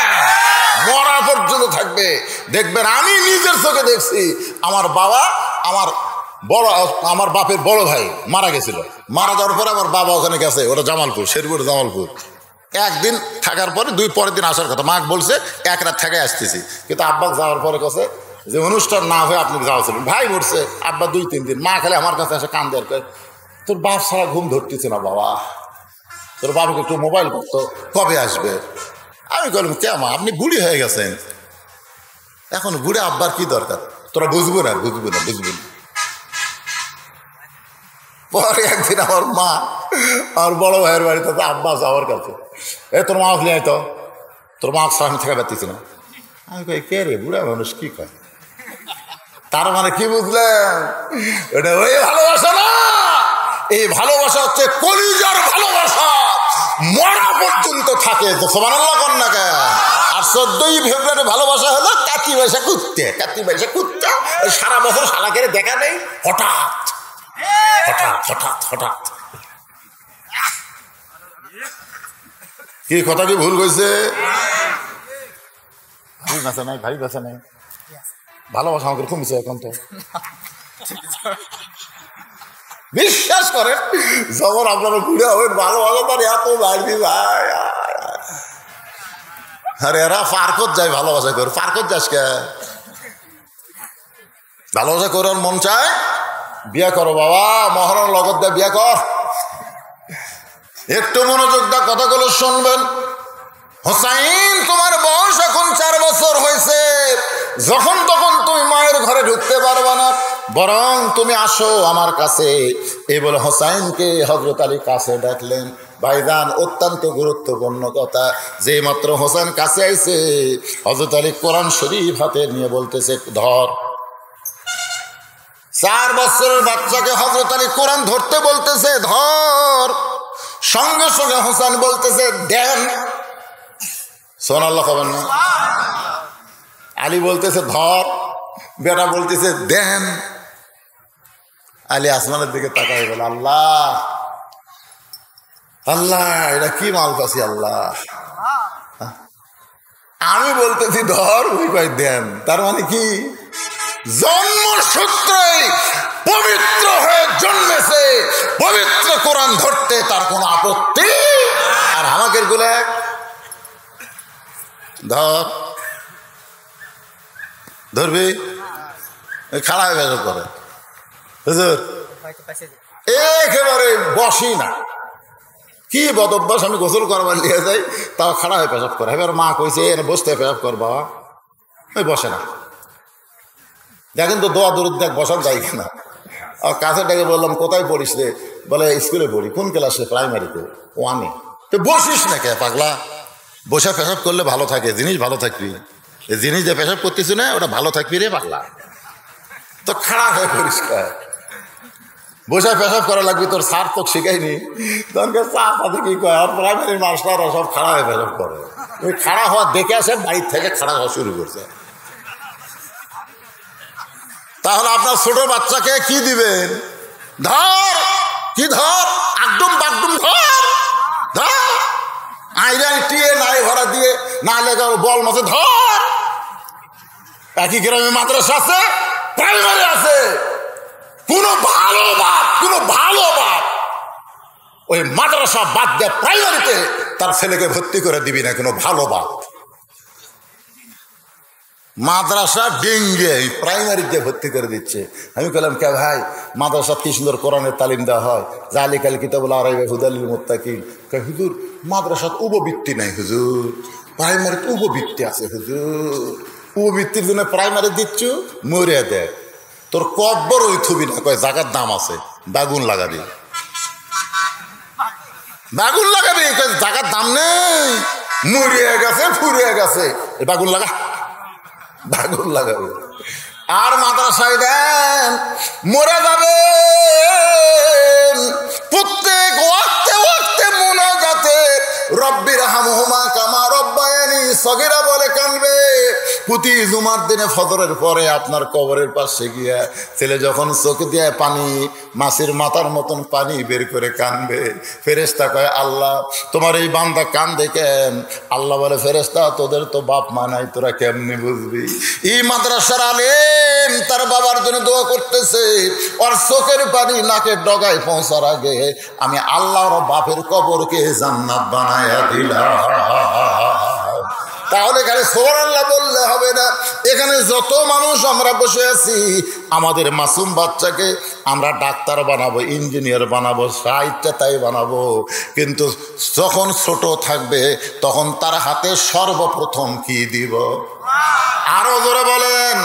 মরা পর্যন্ত থাকবে। দেখবেন, আমি নিজের চোখে দেখছি, আমার বাবা, আমার বাপের বড় ভাই মারা গেছিল। মারা যাওয়ার পরে আমার বাবা ওখানে গেছে, ওটা জামালপুর, শেরপুর জামালপুর। একদিন থাকার পরে পরের দিন আসার কথা। মাকে বলছে এক রাত থেকে আসতেছি, কিন্তু আব্বা যাওয়ার পরে কাছে যে অনুষ্ঠান না হয়ে আপনি যাওয়া ছিলেন। ভাই মরছে, আব্বা 2-3 দিন। মা খালি আমার কাছে এসে কান্দে আর কয়, তোর বাপ ছাড়া ঘুম ধরতেছে না বাবা, তোর বাবাকে একটু মোবাইল করতো, কবে আসবে? আমি বললাম, কেমন আপনি বুড়ি হয়ে গেছেন, এখন বুড়ে আব্বার কি দরকার? তোরা বুঝবো না। পরে একদিন আমার মা আর বড় ভাইয়ের বাড়িতে, আব্বা যাওয়ার কাছে, তোর মা আসলে তো, তোর মা ছাড়া আমি থাকা পারতেছি না। আমি কই, কে রে বুড়া মানুষ কি কয়? তার মানে কি বুঝলেন? এটা ওই ভালোবাসা না, এই ভালোবাসা হচ্ছে কলিজার ভালোবাসা, মরা পর্যন্ত থাকে। তো সুবহানাল্লাহ কন না কেন? আর 14ই ফেব্রুয়ারি ভালোবাসা হলো কাতি পয়সা কুত্তে, সারা বছর শালাকে দেখা নেই, হঠাৎ কি কথা কি ভুল হয়েছে? ভাই বেঁচে নাই, ভালোবাসা আমাকে কমেছে এখন। তো বিশ্বাস করেন, যখন আপনারা ঘুরে হবেন, ভালোবাসা তার এত বাড়বি ভাই। আরে এরা পার্কত যায়, ভালোবাসা করে। পার্কত যাস কে? ভালোবাসা করার মন চায়, বিয়া করো বাবা, মহরম লগত দে, বিয়া কর। একটু মনোযোগ দা কথাগুলো শুনবেন। হোসাইন, তোমার বয়স এখন 4 বছর হয়েছে। যখন তখন তুমি মায়ের ঘরে ঢুকতে পারবে না, বরং তুমি আসো আমার কাছে। এই বলে হোসাইনকে হযরত আলী কাছে ডাকলেন। ভাইজান, অত্যন্ত গুরুত্বপূর্ণ কথা। যে মাত্র হোসেন কাছে আইছে, হযরত আলী কোরআন শরীফ হাতে নিয়ে বলতেছে, ধর। 4 বছরের বাচ্চাকে হযরত আলী কোরআন ধরতে বলতেছে, ধর। সঙ্গে সঙ্গে হোসেন বলতেছে, দেন। সুবহানাল্লাহ কবেন না? আলী বলতেছে ধর, বেটা বলতেছে দেন। আলী আসমানের দিকে তাকাই বলে, আল্লাহ আল্লাহ, এটা কি মাল পাচ্ছি আল্লাহ। আমি বলতেছি ধর, ওই ভাই দেন। তার মানে কি? জন্মসূত্রেই পবিত্র হয়ে জন্মেছে, পবিত্র কোরআন ধরতে তার কোনো আপত্তি। আর আমাকে গুলে ধর, ধরবি, খাড়া হয়ে বেজর করে। হুজুর একেবারে বসি না, কি বদ অভ্যাস। আমি গোসল করবার নিয়ে যাই, তাও খাড়া হয়ে পেশাব করে। এবার মা কইছে, এনে বসতে পেশাব কর বাবা। ওই বসে না। দেখেন তো দোয়া দরুদ দেখ, বসার যাই কিনা। আর কাছে ডেকে বললাম কোথায় পড়িস রে? বলে স্কুলে পড়ি। কোন ক্লাসে? প্রাইমারিতে, 1-এ। তো বসিস না কে পাগলা? বসে পেশাব করলে ভালো থাকে, জিনিস ভালো থাকবি। এই জিনিস যে পেশাব করতেছি না ওটা ভালো থাকবি রে পাগলা। তো খাড়া হয়ে পরিষ্কার বসে পেশাব করা লাগবে, তোর স্যার তো শিখাইনি। তখন সাথে কি কয়, আর প্রাইমারি মাস্টাররা সব খাড়া হয়ে পেশাব করে। ওই খাড়া হওয়া দেখে আসে, বাড়ির থেকে খাড়া হওয়া শুরু করছে। তাহলে আপনার ছোট বাচ্চাকে কি দিবেন? ধর, কি ধর, একদম বাগডুম ধর, ধর, আইরান টিয়ে নাই ভরা দিয়ে না লেগে বল মাছে ধর। একই গ্রামে মাদ্রাসা আছে, প্রাইমারি আছে। কোনো ভালো বাপ ওই মাদ্রাসা বাদ দিয়ে প্রাইমারিতে তার ছেলেকে ভর্তি করে দিবি না। কোনো ভালো বাপ মাদ্রাসা ডেঙ্গে প্রাইমারিতে ভর্তি করে দিচ্ছে। আমি বললাম কে ভাই, মাদ্রাসা কি সুন্দর কোরআনের তালিম দেওয়া হয়, জালিকাল কিতাবুল আরাইবা হুদালিল মুত্তাকিন। হুজুর মাদ্রাসাত উপবৃত্তি নাই হুজুর, প্রাইমারিতে উপবৃত্তি আছে হুজুর। উপবৃত্তির জন্য প্রাইমারি দিচ্ছ, মরিয়া দেয় তোর কব্বর ওই থুবি না। কয় জায়গার দাম আছে, বাগুন লাগাবি, বাগুন লাগাবি। জায়গার দাম নেই, মরিয়া গেছে, ফুরিয়ে গেছে, বাগুন লাগা, বাগুন লাগাবে। আর মাদ্রাসায় দেন মরে যাবে প্রত্যেক ওয়াক্তে ওয়াক্তে মুনাজাতে রব্বির হামহুমা কামা রব্বায়ানি সগীরা বলে কানবে। প্রতি জুমার দিনে ফজরের পরে আপনার কবরের পাশে গিয়া ছেলে যখন চোখ দিয়ে পানি, মাছের মাথার মতন পানি বের করে কানবে। ফেরেশতা কয় আল্লাহ তোমার এই বান্দা কান্দে কেন? আল্লাহ বলে ফেরেশতা তোদের তো বাপ মা নাই, তোরা কেমনি বুঝবি? এই মাদ্রাসার আলেম তার বাবার জন্য দোয়া করতেছে, ওর চোখের পানি নাকের ডগায় পৌঁছার আগে আমি আল্লাহর বাপের কবরকে জান্নাত বানায়া দিলাম। তাহলে খালি সুবহানাল্লাহ বললে হবে না। এখানে যত মানুষ আমরা বসে আছি, আমাদের মাসুম বাচ্চাকে আমরা ডাক্তার বানাবো, ইঞ্জিনিয়ার বানাবো, সাহিত্যে তাই বানাবো, কিন্তু যখন ছোট থাকবে তখন তার হাতে সর্বপ্রথম কি দিব? আরো জোরে বলেন,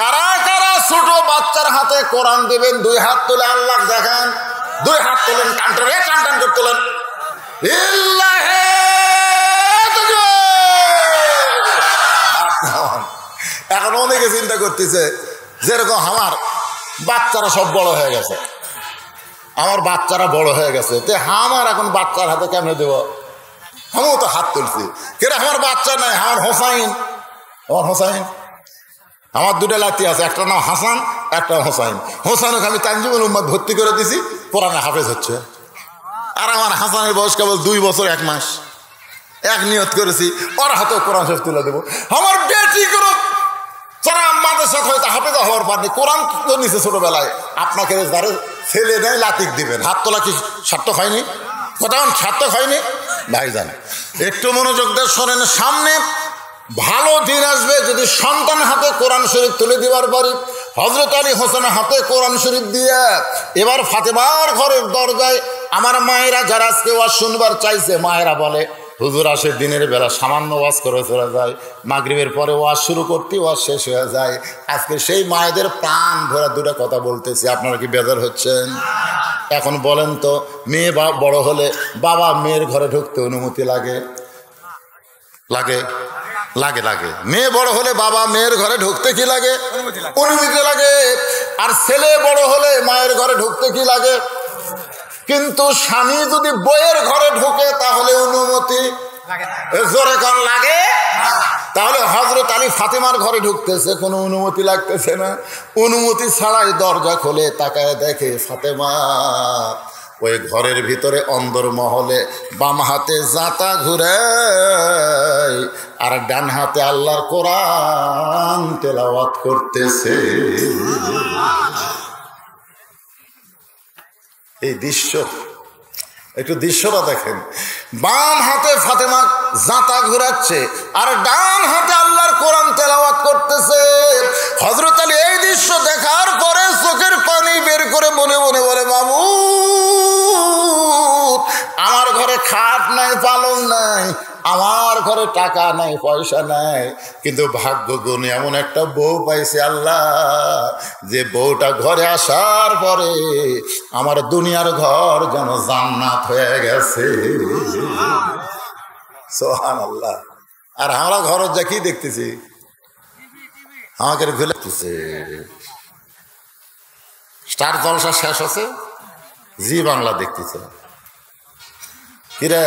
কারা কারা ছোট বাচ্চার হাতে কোরআন দেবেন? 2 হাত তুলে আল্লাহ দেখান। 2 হাত তুলেন, কান্টরে কান্টান করে তোলেন। এখন অনেকে চিন্তা করতেছে যেরকম আমার বাচ্চারা সব বড় হয়ে গেছে, আমার বাচ্চারা বড় হয়ে গেছে, তো আমার এখন বাচ্চার হাতে কেমনে দেব? আমিও তো হাত তুলছি, কিন্তু আমার বাচ্চা নাই, আমার হোসাইন, আমার হোসাইন, আমার 2টা লাতি আছে, একটা নাম হাসান, একটা হোসাইন। হোসাইনকে আমি তানজিমুল উম্মাদ ভর্তি করে দিছি, কোরআনে হাফেজ হচ্ছে। আর আমার হাসানের বয়স কেবল 2 বছর 1 মাস। এক নিয়ত করেছি ওর হাতেও কোরআন শরীফ তুলে দেবো। আমার বেটি করো যারা আমাদের সাথে হয়তো হাফেজা হওয়ার পারেনি, কোরআন তো নিচে ছোটবেলায়, আপনাকে যারা ছেলে নেয় লাতিক দিবেন। হাত তোলা কি সার্থক হয়নি? কোথাও সার্থক হয়নি ভাই জানে। একটু মনোযোগ দিয়ে শোনেন, সামনে ভালো দিন আসবে যদি সন্তান হাতে কোরআন শরীফ তুলে দেওয়ার পরে হযরত আলী হোসেনের হাতে কোরআন শরীফ দিয়ে এবার ফাতেমার ঘরের দরজায় আমার মায়েরা যারা আজকে ওয়াজ শুনবার চাইছে, মায়েরা বলে হুজুর আসে দিনের বেলা সামান্য ওয়াজ করে চলে যায়, মাগরিবের পরে ওয়াজ শুরু করতে ওয়াজ শেষ হয়ে যায়। আজকে সেই মায়েদের প্রাণ ভরা 2টা কথা বলতেছি, আপনারা কি বেজার হচ্ছেন? এখন বলেন তো, মেয়ে বড় হলে বাবা মেয়ের ঘরে ঢুকতে অনুমতি লাগে? লাগে লাগে লাগে। মেয়ে বড় হলে বাবা মেয়ের ঘরে ঢুকতে কি লাগে? অনুমতি লাগে। আর ছেলে বড় হলে মায়ের ঘরে ঢুকতে কি লাগে? কিন্তু স্বামী যদি বইয়ের ঘরে ঢোকে তাহলে অনুমতি জোরে কোন লাগে? তাহলে হযরত আলী ফাতেমার ঘরে ঢুকতেছে, কোনো অনুমতি লাগতেছে না। অনুমতি ছাড়াই দরজা খোলে, তাকায় দেখে ফাতেমা ওই ঘরের ভিতরে অন্দর মহলে বাম হাতে জাতা ঘুরে আর ডান হাতে আল্লাহর কোরআন তেলাওয়াত করতেছে। এই দৃশ্য, একটু দৃশ্যটা দেখেন। বাম হাতে ফাতেমা জাঁতা ঘুরাচ্ছে আর ডান হাতে আল্লাহর কোরআন তেলাওয়াত করতেছে। হযরত আলী এই দৃশ্য দেখার পরে চোখের পানি বের করে মনে মনে বলে, মামুদ আমার ঘরে খাট নাই, পালং নাই, নাই, আমার ঘরে টাকা নাই, পয়সা নাই, কিন্তু ভাগ্য গুণে এমন একটা বউ পাইছে আল্লাহ, যে বউটা ঘরে আসার পরে আমার দুনিয়ার ঘর যেন জান্নাত হয়ে গেছে। সুবহানাল্লাহ। আর আমরা ঘরের যা কি দেখতেছি, আমাকে ঘুরেছে। স্টার জলসা শেষ আছে, জি বাংলা দেখতেছে। কিরে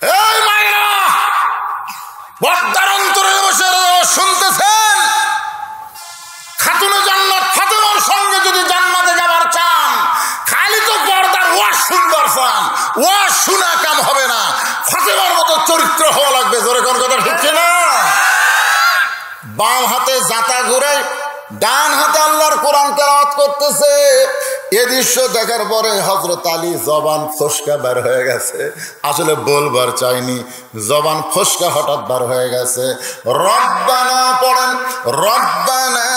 এই মায়েরা, পর্দার অন্তরে বসে শুনতেছেন, খাতুনে জান্নাত ফাতেমার সঙ্গে যদি জান্নাতে যাবার চান, খালি তো পর্দার ওয়াজ শুনবার চান, ওয়াজ শোনা কাম হবে না, ফাতেমার মতো চরিত্র হওয়া লাগবে। জোরে কোন কথা ঠিক না? বাম হাতে জাতা ঘুরে, ডান হাতে আল্লাহর কোরআন তেলাওয়াত করতেছে। এ দৃশ্য দেখার পরে হযরত আলী জবান ফসকা বের হয়ে গেছে। আসলে বলবার চাইনি, জবান ফসকা হঠাৎ বের হয়ে গেছে। রব্বানা পড়েন, রব্বানা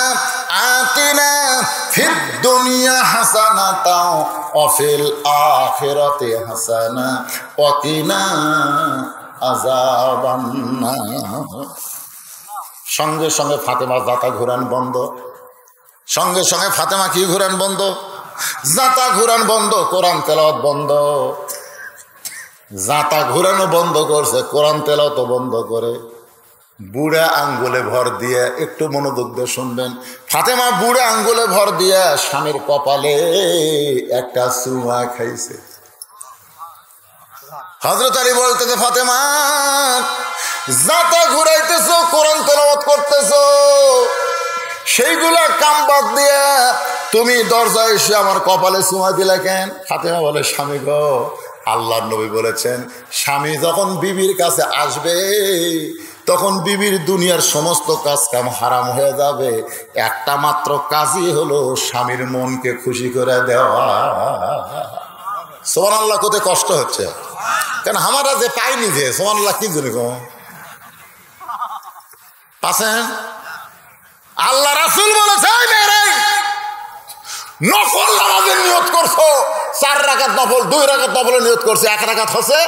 আতিনা ফিদ দুনিয়া হাসানাতাও ওয়া ফিল আখিরাতি হাসানা ওয়া কিনা আযাবান নার। সঙ্গে সঙ্গে ফাতেমা জাতা ঘুরান বন্ধ, সঙ্গে সঙ্গে ফাতেমা কি ঘুরান বন্ধ, জাতা ঘুরান বন্ধ, কোরআন তেলাওয়াত বন্ধ। জাতা ঘুরানো বন্ধ করছে, কোরআন তেলাওয়াত বন্ধ করে বুড়া আঙ্গুলে ভর দিয়ে, একটু মনোযোগ দিয়ে শুনবেন, ফাতেমা বুড়া আঙ্গুলে ভর দিয়ে স্বামীর কপালে একটা চুমা খাইছে। হযরত আলী বলতেছে, ফাতেমা জাতা ঘুরাইতেছো, কোরআন তেলাওয়াত করতেছো, সেইগুলা কাম বাদ দিয়ে তুমি দরজায় এসে আমার কপালে চুমা দিলে কেন? ফাতেমা বলে, স্বামী গো, আল্লাহর নবী বলেছেন, স্বামী যখন বিবির কাছে আসবে তখন বিবির দুনিয়ার সমস্ত কাজ কাম হারাম হয়ে যাবে, একটা মাত্র কাজই হলো স্বামীর মনকে খুশি করে দেওয়া। সুবহানাল্লাহ। কত কষ্ট হচ্ছে, কেন আমরা যে পাইনি, যে সুবহানাল্লাহ কি জন্য পাচ্ছেন? আল্লাহ রাসূল বলেছে, নফল নামাজের নিয়ত করছো, 4 রাকাত নফল, 2 রাকাত নফলের নিয়ত করছে, 1 রাকাত হচ্ছে,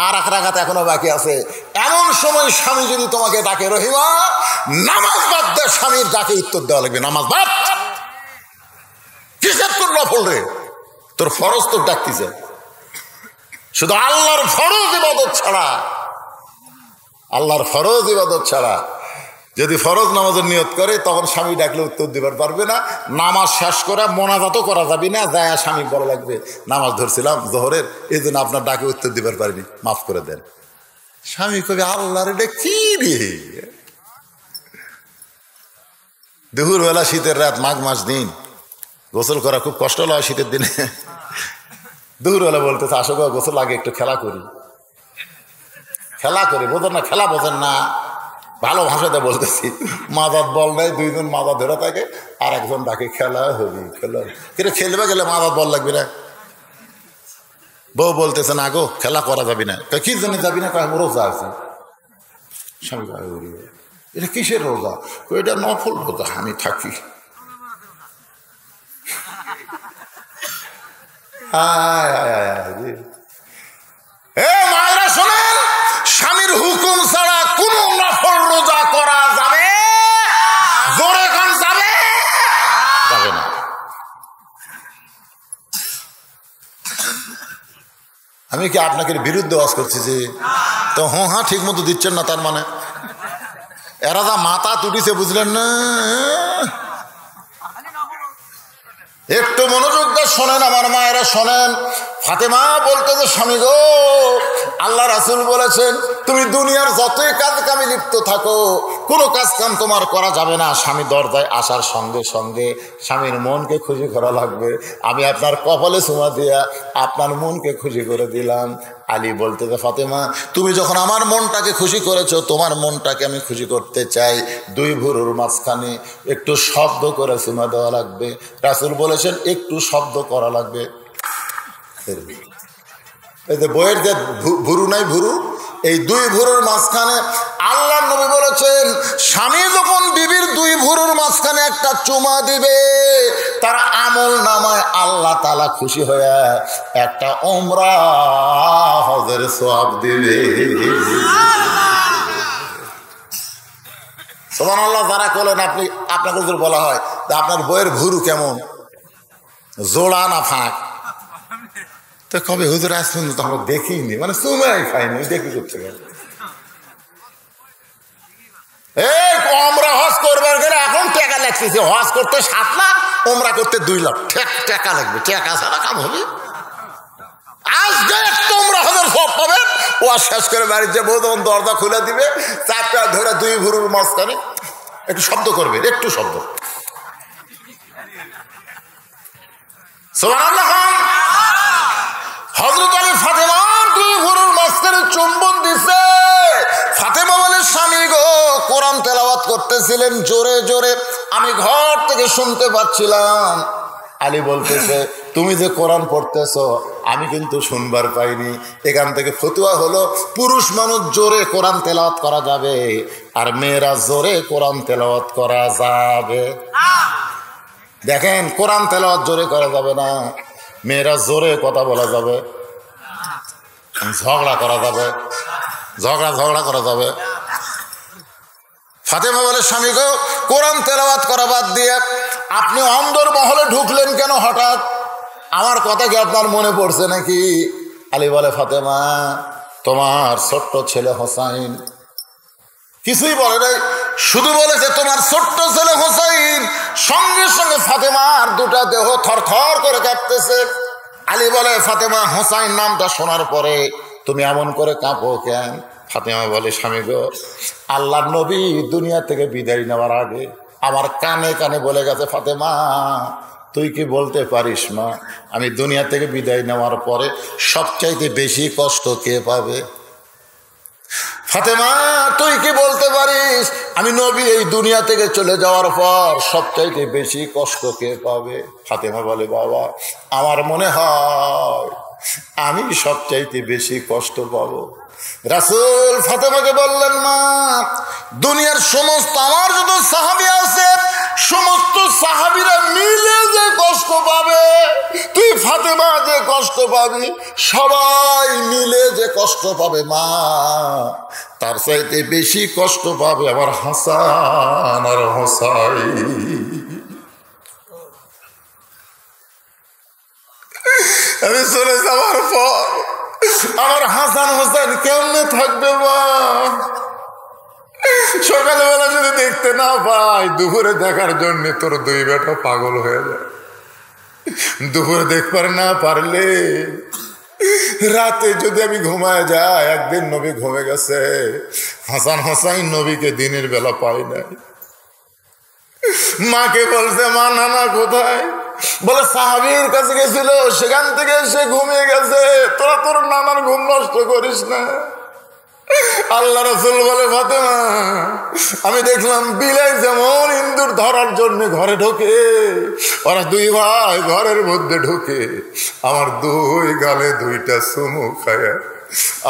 আর 1 রাকাত এখনো বাকি আছে। এমন সময় স্বামী যদি তোমাকে ডাকে, রহিমা নামাজ বাদ দে, স্বামীর ডাকে উত্তর দেওয়া লাগবে, নামাজ বাদ। কিসের তোর নফল রে? তোর ফরজ তোর ডাকতেছে। শুধু আল্লাহর ফরজ ইবাদত ছাড়া, আল্লাহর ফরজ ইবাদত ছাড়া যদি ফরজ নামাজের নিয়ত করে, তখন স্বামী ডাকলে উত্তর দিবার পারবে না। নামাজ শেষ করে মোনাজাতও করা যাবে না, যায় স্বামী বলা লাগবে, নামাজ ধরছিলাম জোহরের, এই জন্য আপনার ডাকে উত্তর দিবার পারিনি, মাফ করে দেন। স্বামী কবি, আল্লাহর এটা কি রে? দুপুরবেলা শীতের রাত, মাঘ মাস দিন, গোসল করা খুব কষ্ট হয় শীতের দিনে। দুপুরবেলা বলতেছে, আসো গো গোসল আগে একটু খেলা করি। খেলা করি বোঝেন না, খেলা বোঝেন না, ভালো ভাষাতে বলতেছি। মাদাত বল নাই, 2 জন মাদা ধরে থাকে, আর একজন ডাকে খেলা হবি, খেলা কিন্তু খেলবে গেলে মাদাত বল লাগবে না। বউ বলতেছে, না গো খেলা করা যাবি না। কি জন্য যাবি না? আমি রোজা আছি। স্বামী, এটা কিসের রোজা? এটা নফল রোজা, আমি থাকি। মায়েরা শোনেন, স্বামীর হুকুম ছাড়া কোন নফল রোজা করা যাবে? জোরে কোন যাবে? যাবে না। আমি কি আপনাকে বিরুদ্ধে ওয়াজ করছি যে? তো হ্যাঁ ঠিক মতো দিচ্ছেন না, তার মানে এরা যা মাথা তুটিছে, বুঝলেন না? একটু মনোযোগ দিয়ে শোনেন আমার মায়েরা, শোনেন। ফাতেমা বলতেছে, স্বামী গো, আল্লাহ রাসূল বলেছেন, তুমি দুনিয়ার যতই কাজ কামে লিপ্ত থাকো, কোনো কাজ কাম তোমার করা যাবে না। স্বামী দরজায় আসার সঙ্গে সঙ্গে স্বামীর মনকে খুশি করা লাগবে। আমি আপনার কপালে চুমা দিয়া আপনার মনকে খুশি করে দিলাম। আলী বলতেছে, ফাতেমা তুমি যখন আমার মনটাকে খুশি করেছো, তোমার মনটাকে আমি খুশি করতে চাই। 2 ভুরুর মাঝখানে একটু শব্দ করে চুমা দেওয়া লাগবে। রাসূল বলেছেন, একটু শব্দ করা লাগবে। এই যে বইয়ের যে ভুরু নাই, ভুরু, এই 2 ভুরুর মাঝখানে আল্লাহর নবী বলেছেন বলেছেন, স্বামী যখন বিবির দুই ভুরুর মাঝখানে একটা চুমা দিবে, তার আমল নামায় আল্লাহ তাআলা খুশি হয়ে একটা উমরা হজের সওয়াব দিবে। সুবহানাল্লাহ। যারা বলেন আপনি, আপনাকে যদি বলা হয় আপনার বইয়ের ভুরু কেমন, জোড়া না ফাঁক, তো কবে হুজুর আসবেন তো আমরা দেখিনি, মানে চুমাই খাইনি, দেখি করতে গেলে এই আমরা হজ করবার গেলে এখন টাকা লাগতেছে, হজ করতে 7 লাখ, ওমরা করতে 2 লাখ, টাকা লাগবে, টাকা ছাড়া কাম হবে? আজকে তোমরা হজের সব পাবে, ও শেষ করে বাড়িতে বউ তখন দরজা খুলে দিবে, 4টা ধরে 2 ভুরুর মাঝখানে একটু শব্দ করবে, একটু শব্দ। সুবহানাল্লাহ। হযরত আলী ফাতেমার 2 ভুরুর মাঝখানে চুম্বন দিছে। ফাতেমা বলে, স্বামী গো, কোরআন তেলাওয়াত করতেছিলেন জোরে জোরে, আমি ঘর থেকে শুনতে পাচ্ছিলাম। আলী বলতেছে, তুমি যে কোরআন পড়তেছ আমি কিন্তু শুনবার পাইনি। এখান থেকে ফতুয়া হলো, পুরুষ মানুষ জোরে কোরআন তেলাওয়াত করা যাবে, আর মেয়েরা জোরে কোরআন তেলাওয়াত করা যাবে। দেখেন, কোরআন তেলাওয়াত জোরে করা যাবে না, মেয়েরা জোরে কথা বলা যাবে, ঝগড়া করা যাবে, ঝগড়া করা যাবে। ফাতেমা বলে, স্বামী গো, কোরআন তেলাওয়াত করা বাদ দিয়ে আপনি অন্দর মহলে ঢুকলেন কেন হঠাৎ? আমার কথা কি আপনার মনে পড়ছে নাকি? আলী বলে, ফাতেমা, তোমার ছোট্ট ছেলে হোসাইন, কিছুই বলে নাই, শুধু বলেছে তোমার ছোট্ট ছেলে হোসাইন। সঙ্গে সঙ্গে ফাতেমার 2টা দেহ থরথর করে কাঁপতেছে। আলী বলে, ফাতেমা, হোসাইন নামটা শোনার পরে তুমি এমন করে কাঁপো কেন? ফাতেমা বলে, স্বামী গো, আল্লাহর নবী দুনিয়া থেকে বিদায় নেওয়ার আগে আমার কানে কানে বলে গেছে, ফাতেমা তুই কি বলতে পারিস মা, আমি দুনিয়া থেকে বিদায় নেওয়ার পরে সবচাইতে বেশি কষ্ট কে পাবে? ফাতেমা তুই কি বলতে পারিস, আমি নবী এই দুনিয়া থেকে চলে যাওয়ার পর সবচাইতে বেশি কষ্ট কে পাবে? ফাতেমা বলে, বাবা, আমার মনে হয় আমি সবচাইতে বেশি কষ্ট পাবো। রাসূল ফাতেমাকে বললেন, মা, দুনিয়ার সমস্ত আমার যত সাহাবী আছে সমস্ত সাহাবীরা মিলে যে কষ্ট পাবে, তুই ফাতেমা যে কষ্ট পাবি, সবাই মিলে যে কষ্ট পাবে মা, তার চাইতে বেশি কষ্ট পাবে আমার হাসান আর হোসাইন। আমি চলে যাওয়ার পর আমার হাসান হোসেন কেমনে থাকবে মা? সকালবেলা যদি দেখতে না পাই, দুপুরে দেখার জন্য তোর 2 বেটা পাগল হয়ে যায়। দুপুরে দেখবার না পারলে রাতে যদি আমি ঘুমায় যাই, একদিন নবী ঘুমে গেছে, হাসান হোসাইন নবীকে দিনের বেলা পাই নাই। মাকে বলছে, মা, নানা কোথায়? বলে, সাহাবীর কাছে গেছিল, সেখান থেকে সে ঘুমিয়ে গেছে, তোরা তোর নানার ঘুম নষ্ট করিস না। আল্লাহ রাসূল বলে, ফাতেমা, আমি দেখলাম বিলাই যেমন ইন্দুর ধরার জন্য ঘরে ঢোকে, ওরা 2 ভাই ঘরের মধ্যে ঢোকে, আমার 2 গালে 2টা চুমু খায়,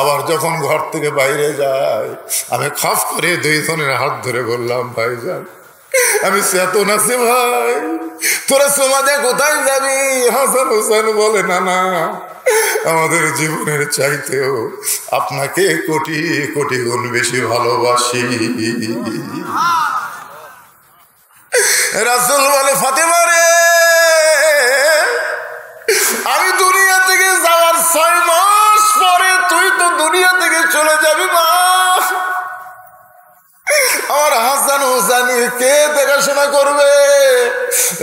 আবার যখন ঘর থেকে বাইরে যায় আমি খাস করে 2 জনের হাত ধরে বললাম, ভাইজান আমি চেতন আছি ভাই, তোরা সমাজে কোথায় যাবি? হাসান হোসেন বলে, না না, আমাদের জীবনের চাইতেও আপনাকে কোটি কোটি গুণ বেশি ভালোবাসি। রাসূল বলে, ফাতেমা রে, আমি দুনিয়া থেকে যাওয়ার 6 মাস পরে তুই তো দুনিয়া থেকে চলে যাবি মা, আমার হাসান হোসেন কে দেখাশোনা করবে?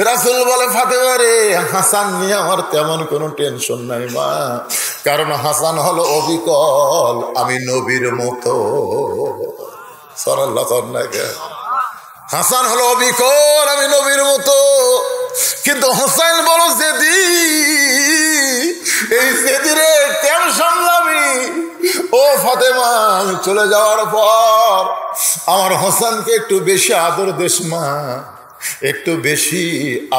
রাসূল বলে, ফাতেমা রে, হাসান নিয়ে আমার তেমন কোনো টেনশন নাই মা, কারণ হাসান হলো অবিকল, আমি নবীর মতো। সাল্লাল্লাহু আলাইহি, হাসান হলো অবিকল, আমি নবীর মতো। কিন্তু হোসেন বলো জেদি, এই জেদিরে কেন সামলাবি? ও ফাতেমা, চলে যাওয়ার পর আমার হোসেনকে একটু বেশি আদর দেশ মা, একটু বেশি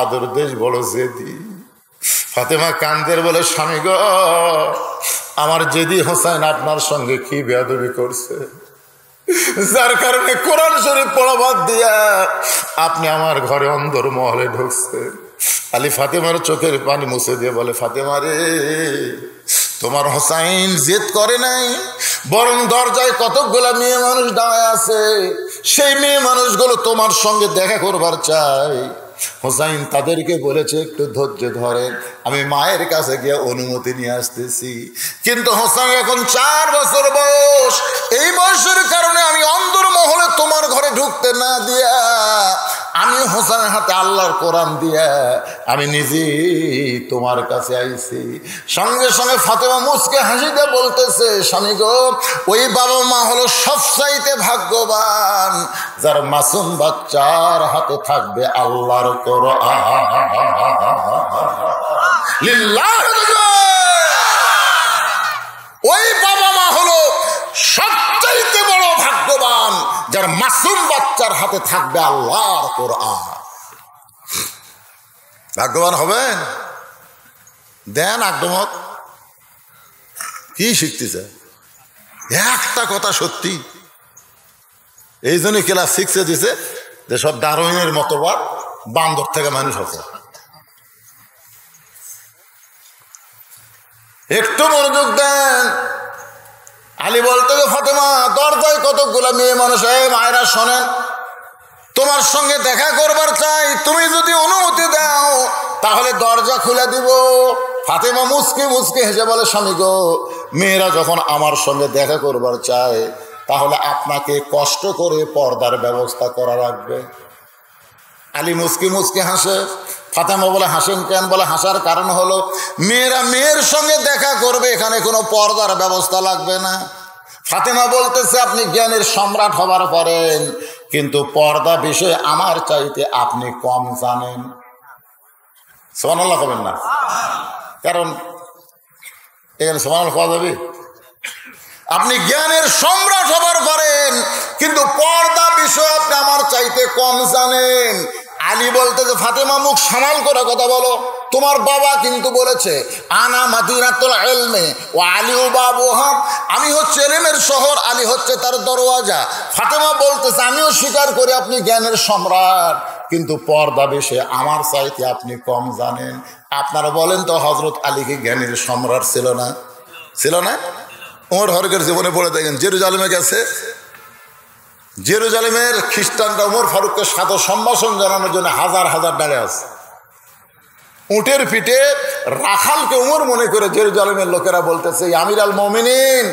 আদর দেশ, বড় জেদি। ফাতেমা কান্দের বলে, স্বামী গো, আমার জেদি হোসেন আপনার সঙ্গে কি বেয়াদবি করছে? যার কারণে কোরআন শরীফ পড়া বাদ দিয়া আপনি আমার ঘরে অন্দর মহলে ঢুকছেন। আলী ফাতেমার চোখের পানি মুছে দিয়ে বলে, ফাতেমা রে, তোমার হোসাইন জেদ করে নাই, বরং দরজায় কতকগুলা মেয়ে মানুষ দাঁড়ায় আছে, সেই মেয়ে মানুষগুলো তোমার সঙ্গে দেখা করবার চাই। হোসাইন তাদেরকে বলেছে একটু ধৈর্য ধরেন, আমি মায়ের কাছে গিয়ে অনুমতি নিয়ে আসতেছি। কিন্তু হোসাইন এখন 4 বছর বয়স, এই বয়সের কারণে আমি অন্দর মহলে তোমার ঘরে ঢুকতে না দিয়া আমি হোসেনের হাতে আল্লাহর কোরআন দিয়া আমি নিজেই তোমার কাছে আইছি। সঙ্গে সঙ্গে ফাতেমা মুচকে হাসি দিয়ে বলতেছে, স্বামী গো, ওই বাবা মা হলো সবচাইতে ভাগ্যবান যার মাসুম বাচ্চার হাতে থাকবে আল্লাহর কোরআন। ওই বাবা মা হলো সবচাইতে বড় ভাগ্যবান যার মাসুম বাচ্চার হাতে থাকবে আল্লাহর কোরআন। ভাগ্যবান হবেন? দেন আগমত কি শিখতেছে? একটা কথা সত্যি, এই জন্য ক্লাস 6-এ দিছে যে সব ডারউইনের মতবাদ, বান্দর থেকে মানুষ হচ্ছে। একটু মনোযোগ দেন। আলী বলতে, ফাতেমা, দরজায় কতগুলা মেয়ে মানুষ, মায়েরা শোনেন, তোমার সঙ্গে দেখা করবার চাই, তুমি যদি অনুমতি দাও তাহলে দরজা খুলে দিব। ফাতেমা মুচকি মুচকি হেসে বলে, স্বামী গো, মেয়েরা যখন আমার সঙ্গে দেখা করবার চায় তাহলে আপনাকে কষ্ট করে পর্দার ব্যবস্থা করা লাগবে। আলী মুচকি মুচকি হাসে। ফাতেমা বলে, হাসেন কেন? বলে, হাসার কারণ হলো মেয়েরা মেয়ের সঙ্গে দেখা করবে, এখানে কোনো পর্দার ব্যবস্থা লাগবে না। ফাতেমা বলতেছে, আপনি জ্ঞানের সম্রাট হবার পরেন, কিন্তু পর্দা বিষয়ে আমার চাইতে আপনি কম জানেন। সুবহানাল্লাহ করবেন না? কারণ এখানে সুবহানাল্লাহ পাওয়া যাবে। আপনি জ্ঞানের সম্রাট হবার পারেন, কিন্তু পর্দা বিষয়ে আপনি আমার চাইতে কম জানেন। আলী বলতে যে, ফাতেমা, মুখ সামাল করে কথা বলো, তোমার বাবা কিন্তু বলেছে আনা মাদিনাতুল ইলমি ওয়া আলিউ বাবুহা, আমি হচ্ছে ইলমের শহর, আলী হচ্ছে তার দরওয়াজা। ফাতেমা বলতেছে, আমিও স্বীকার করি আপনি জ্ঞানের সম্রাট, কিন্তু পর্দা বিষয়ে আমার চাইতে আপনি কম জানেন। আপনারা বলেন তো, হযরত আলী কি জ্ঞানের সম্রাট ছিল না? ছিল না? ওমর ফারুকের জীবনে পড়ে দেখেন, জেরুজালেমে গেছে, জেরুজালেমের খ্রিস্টানরা ওমর ফারুককে সাদর সম্ভাষণ জানানোর জন্য হাজার হাজার দাঁড়িয়ে আছে। উটের পিঠে রাখালকে ওমর মনে করে জেরুজালেমের লোকেরা বলতেছে, আমির আল মুমিনিন,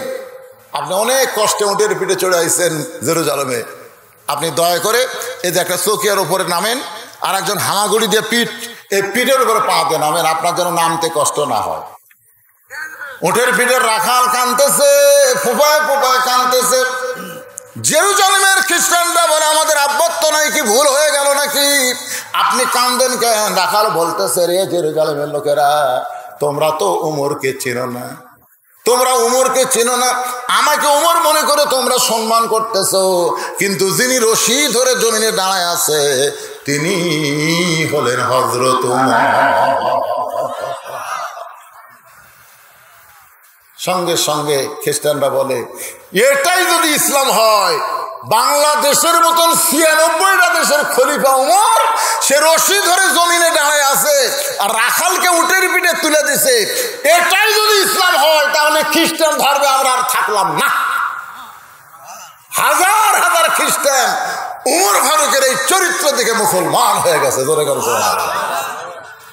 আপনি অনেক কষ্টে উটের পিঠে চড়ে আইছেন জেরুজালেমে, আপনি দয়া করে এই যে একটা চৌকিয়ার উপরে নামেন, আর একজন হামাগুড়ি দিয়ে এই পিঠের উপরে পা দিয়ে নামেন, আপনার যেন নামতে কষ্ট না হয়। উটের পিঠের রাখাল কাঁদতেছে, ফুপায় ফুপায় কাঁদতেছে। জেরুজালেমের খ্রিস্টানরা বলে, আমাদের আব্বত্ব নাই কি ভুল হয়ে গেল নাকি? আপনি কান্দেন কেন? রাখাল বলতেছে, রে জেরুজালেমের লোকেরা, তোমরা তো উমরকে চেনো না, তোমরা উমরকে চেনো না, আমাকে উমর মনে করে তোমরা সম্মান করতেছো, কিন্তু যিনি রশি ধরে জমিনে দাঁড়ায় আছে তিনি হলেন হযরত উমর। সঙ্গে সঙ্গে খ্রিস্টানরা বলে, এটাই যদি ইসলাম হয়, বাংলাদেশের মতন 96টা দেশের খলিফা উমর, সে রশি ধরে জমিনে দাঁড়ায় আছে আর রাখালকে উটের পিঠে তুলে দিছে, এটাই যদি ইসলাম হয়, তাহলে খ্রিস্টান ধর্মে আমরা আর থাকলাম না। হাজার হাজার খ্রিস্টান উমর ফারুকের এই চরিত্র দেখে মুসলমান হয়ে গেছে। জোরে করে সুবহানাল্লাহ।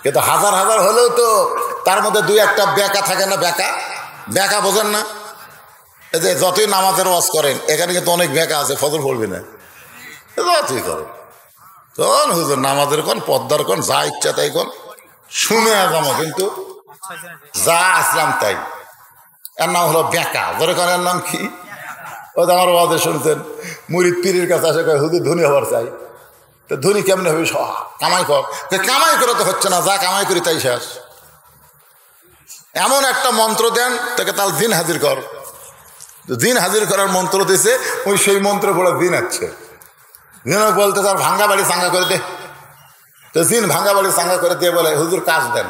কিন্তু হাজার হাজার হলেও তো তার মধ্যে 2-1টা বেকা থাকে না? বেকা বোঝেন না? এই যে যতই নামাজের ওয়াজ করেন, এখানে কিন্তু অনেক বেকা আছে, ফজর পড়বি না, যতই করেন, তখন হুজুর নামাজের কোন, পদ্মার কোন, যা ইচ্ছা তাই কোন, শুনে যাবো, কিন্তু যা আসলাম তাই। এর নাম হলো বেকা। ধরে করেন, এর নাম কি? ও তো আমার ওয়াজে শুনছেন, মুরিদ পীরের কাছে আসে, হুজুর ধনী হবার চাই। তো ধনী কেমনে হবে? কামাই কর। কামাই করে তো হচ্ছে না, যা কামাই করি তাই শেষ। এমন একটা মন্ত্র দেন তাকে, তার দিন হাজির কর। দিন হাজির করার মন্ত্র দিছে, ওই সেই মন্ত্র পড়ে দিন আছে। দিন বলতে তার ভাঙ্গা বাড়ি চাঙ্গা করে দে। তো দিন ভাঙ্গা বাড়ি চাঙ্গা করে দিয়ে বলে, হুজুর কাজ দেন।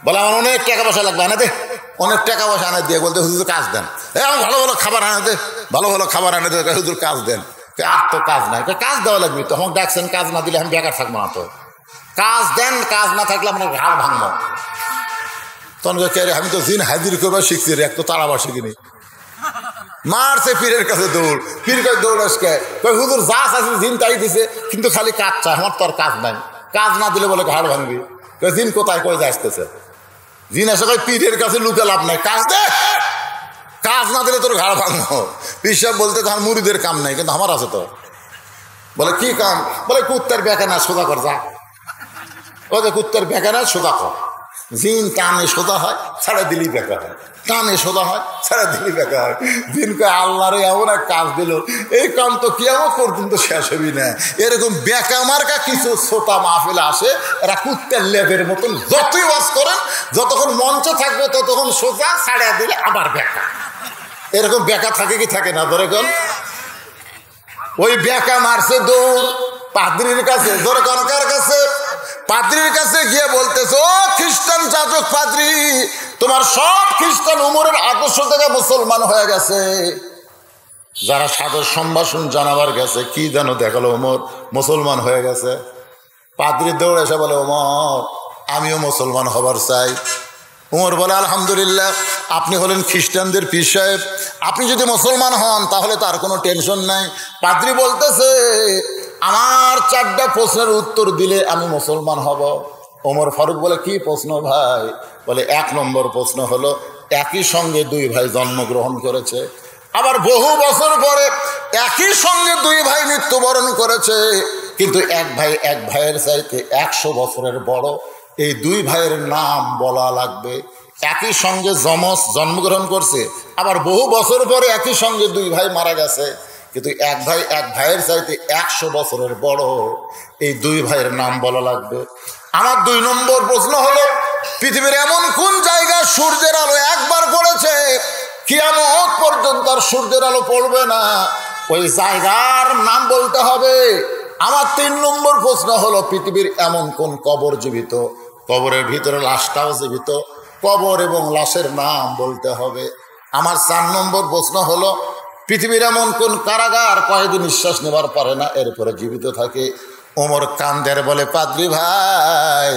বলে, আমার অনেক টাকা পয়সা লাগবে, না দে। অনেক টাকা পয়সা আনে দিয়ে বলতে হুজুর কাজ দেন, ভালো ভালো খাবার আনে দে, ভালো ভালো খাবার আনে দে, হুজুর কাজ দেন। আর তো কাজ নাই, কাজ দেওয়া লাগবে তো, আমাকে ডাকছেন, কাজ না দিলে আমি বেকার থাকবো না, তো কাজ দেন, কাজ না থাকলে আমরা ঘাড় ভাঙবো। তখন আমি তো জিন হাজির করবার শিখছি রে, এক তো তাড়াবার শিখিনি। মারছে পীরের কাছে দৌড়, পীর কাছে দৌড় আসকে হুজুর যা আছে জিন তাই দিছে, কিন্তু খালি কাজ চায়, আমার তো আর কাজ নাই, কাজ না দিলে বলে ঘাড় ভাঙবি। জিন কোথায় কয়ে যে আসতেছে, জিন এসে কয় পীরের কাছে লুকে লাভ নাই, কাজ দে, কাজ না দিলে তোর ঘাড় ভাঙবো। পীর সাহেব বলতে তখন মুড়িদের কাম নাই, কিন্তু আমার আছে তো। বলে কি কাম? বলে কুত্তার বেকানা সোজা কর, যা ও যে কুত্তার বেকানা সোজা কর। জিন টানে সোজা হয়, ছাড়া দিলি বেকা হয়, টানে সোজা হয়, ছাড়া দিলি বেকা হয়। জিনকে আল্লাহরে এমন এক কাজ দিল, এই কাম তো কিয়ামত পর্যন্ত শেষ হবি না। এরকম বেকা মার্কা কিছু ছোটা মাহফিলে আসে, এরা কুত্তার লেবের মতন যতই ওয়াজ করেন, যতক্ষণ মঞ্চে থাকবে ততক্ষণ সোজা, ছাড়া দিলে আবার বেকা। এরকম বেকা থাকে কি থাকে না? ধরে কোন ওই বেকা মারছে দৌড় পাদ্রির কাছে, ধরে কনকার কাছে, পাদ্রির কাছে গিয়ে বলতেছে, ও খ্রিস্টান যাজক পাদ্রি, তোমার সব খ্রিস্টান উমরের আদর্শ থেকে মুসলমান হয়ে গেছে। যারা সাদর সম্ভাষণ জানাবার গেছে, কি যেন দেখালো, উমর মুসলমান হয়ে গেছে। পাদ্রি দৌড়ে এসে বলে, উমর আমিও মুসলমান হবার চাই। উমর বলে, আলহামদুলিল্লাহ, আপনি হলেন খ্রিস্টানদের পীর সাহেব, আপনি যদি মুসলমান হন তাহলে তার কোনো টেনশন নাই। পাদ্রি বলতেছে, আমার 4টা প্রশ্নের উত্তর দিলে আমি মুসলমান হব। ওমর ফারুক বলে, কি প্রশ্ন ভাই? বলে, 1 নম্বর প্রশ্ন হলো, একই সঙ্গে 2 ভাই জন্মগ্রহণ করেছে, আবার বহু বছর পরে একই সঙ্গে 2 ভাই মৃত্যুবরণ করেছে, কিন্তু এক ভাইয়ের চাইতে 100 বছরের বড়। এই 2 ভাইয়ের নাম বলা লাগবে। একই সঙ্গে জন্মগ্রহণ করছে, আবার বহু বছর পরে একই সঙ্গে 2 ভাই মারা গেছে, কিন্তু এক ভাইয়ের চাইতে 100 বছরের বড়। এই 2 ভাইয়ের নাম বলা লাগবে। আমার 2 নম্বর প্রশ্ন হলো, পৃথিবীর এমন কোন জায়গায় সূর্যের আলো একবার পড়েছে, কিয়ামত পর্যন্ত আর সূর্যের আলো পড়বে না, ওই জায়গার নাম বলতে হবে। আমার 3 নম্বর প্রশ্ন হলো, পৃথিবীর এমন কোন কবর জীবিত, কবরের ভিতরে লাশটাও জীবিত, কবর এবং লাশের নাম বলতে হবে। আমার 4 নম্বর প্রশ্ন হলো, পৃথিবীর এমন কোন কারাগার কয়েদি নিঃশ্বাস নেবার পারে না, এরপরে জীবিত থাকে। ওমর কান্দের বলে, পাদ্রী ভাই,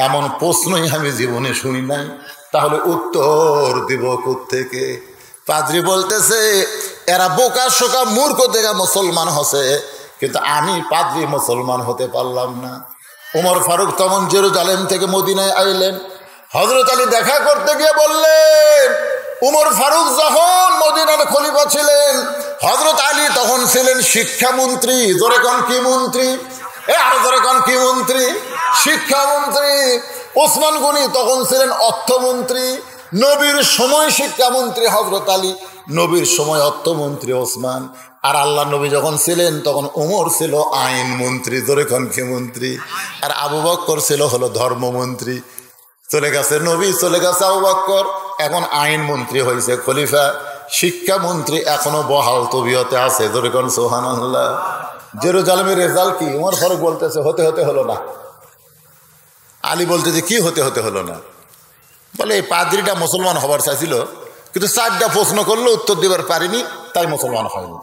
এমন প্রশ্নই আমি জীবনে শুনি নাই, তাহলে উত্তর দিব কোত্থেকে? পাদ্রী বলতেছে, এরা বোকা শোকা মূর্খ থেকে মুসলমান হসে, কিন্তু আমি পাদ্রী মুসলমান হতে পারলাম না। ওমর ফারুক তখন জেরুজালেম থেকে মদিনায় আইলেন। হযরত আলী দেখা করতে গিয়ে বললেন, উমর ফারুক যখন মদিনার খলিফা ছিলেন, হযরত আলী তখন ছিলেন শিক্ষামন্ত্রী। জোরে কোন কি মন্ত্রী? আরো জোরে কোন কি মন্ত্রী? শিক্ষামন্ত্রী। ওসমান গনি তখন ছিলেন অর্থমন্ত্রী। নবীর সময় শিক্ষামন্ত্রী হযরত আলী, নবীর সময় অর্থমন্ত্রী ওসমান। আর আল্লাহ নবী যখন ছিলেন তখন উমর ছিল আইন মন্ত্রী। জোরে কোন কি মন্ত্রী? আর আবু বকর ছিল হলো ধর্মমন্ত্রী। চলে গেছে নবী, চলে গেছে আবু বকর, এখন আইন মন্ত্রী হয়েছে খলিফা। শিক্ষামন্ত্রী এখনো বহাল তবিয়তে আছে। জোরে কোন সুবহানাল্লাহ। জেরুজালেমের রেজাল্ট কি? উমর ফারুক বলতেছে, হতে হতে হলো না। আলী বলতেছে, কি হতে হতে হলো না? বলে, এই পাদ্রীটা মুসলমান হবার চাইছিল, কিন্তু 4টা প্রশ্ন করলো, উত্তর দিবার পারিনি, তাই মুসলমান হয়নি।